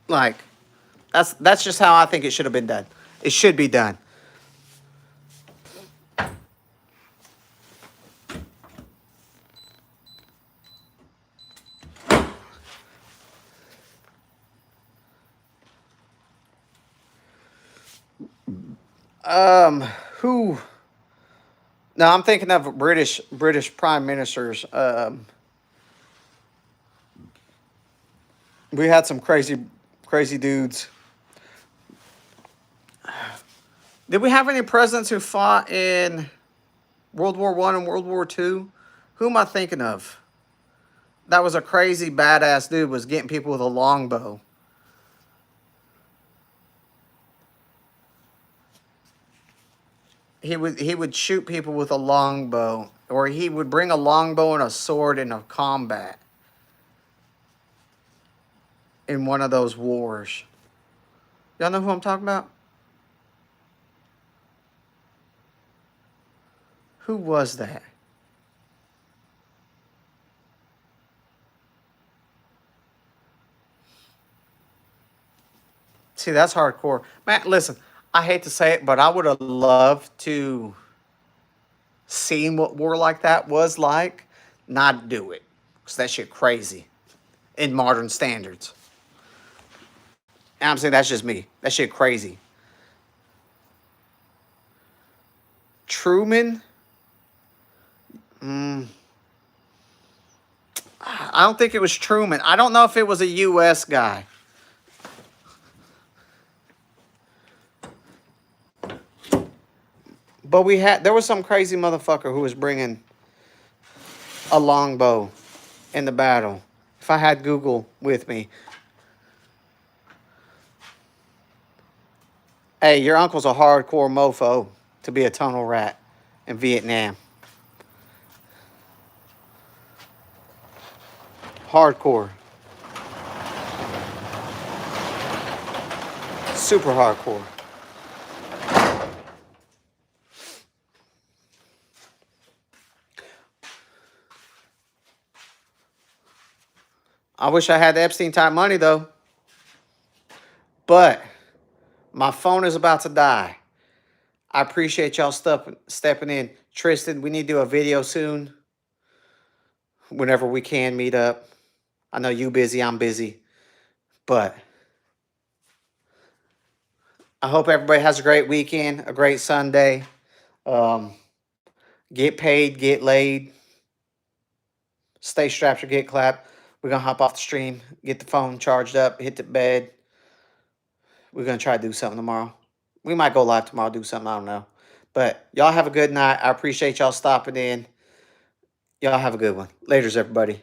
Like, that's just how I think it should have been done. It should be done. Who? No, I'm thinking of British prime ministers. We had some crazy dudes. Did we have any presidents who fought in World War I and World War II? Who am I thinking of? That was a crazy badass dude, was getting people with a longbow. He would shoot people with a longbow, or he would bring a longbow and a sword in a combat in one of those wars. Y'all know who I'm talking about? Who was that? See, that's hardcore. Man, listen, I hate to say it, but I would have loved to seen what war like that was like. not do it. Because that shit crazy in modern standards. And I'm saying that's just me. That shit crazy. Truman? I don't think it was Truman. I don't know if it was a U.S. guy. But there was some crazy motherfucker who was bringing a longbow in the battle. If I had Google with me. Hey, your uncle's a hardcore mofo to be a tunnel rat in Vietnam. Hardcore. Super hardcore. I wish I had the Epstein type money though. But my phone is about to die. I appreciate y'all stepping in. Tristan, we need to do a video soon. Whenever we can meet up. I know you busy, I'm busy. But I hope everybody has a great weekend, a great Sunday. Get paid, get laid. Stay strapped or get clapped. We're going to hop off the stream, get the phone charged up, hit the bed. We're going to try to do something tomorrow. We might go live tomorrow, do something, I don't know. But y'all have a good night. I appreciate y'all stopping in. Y'all have a good one. Laters, everybody.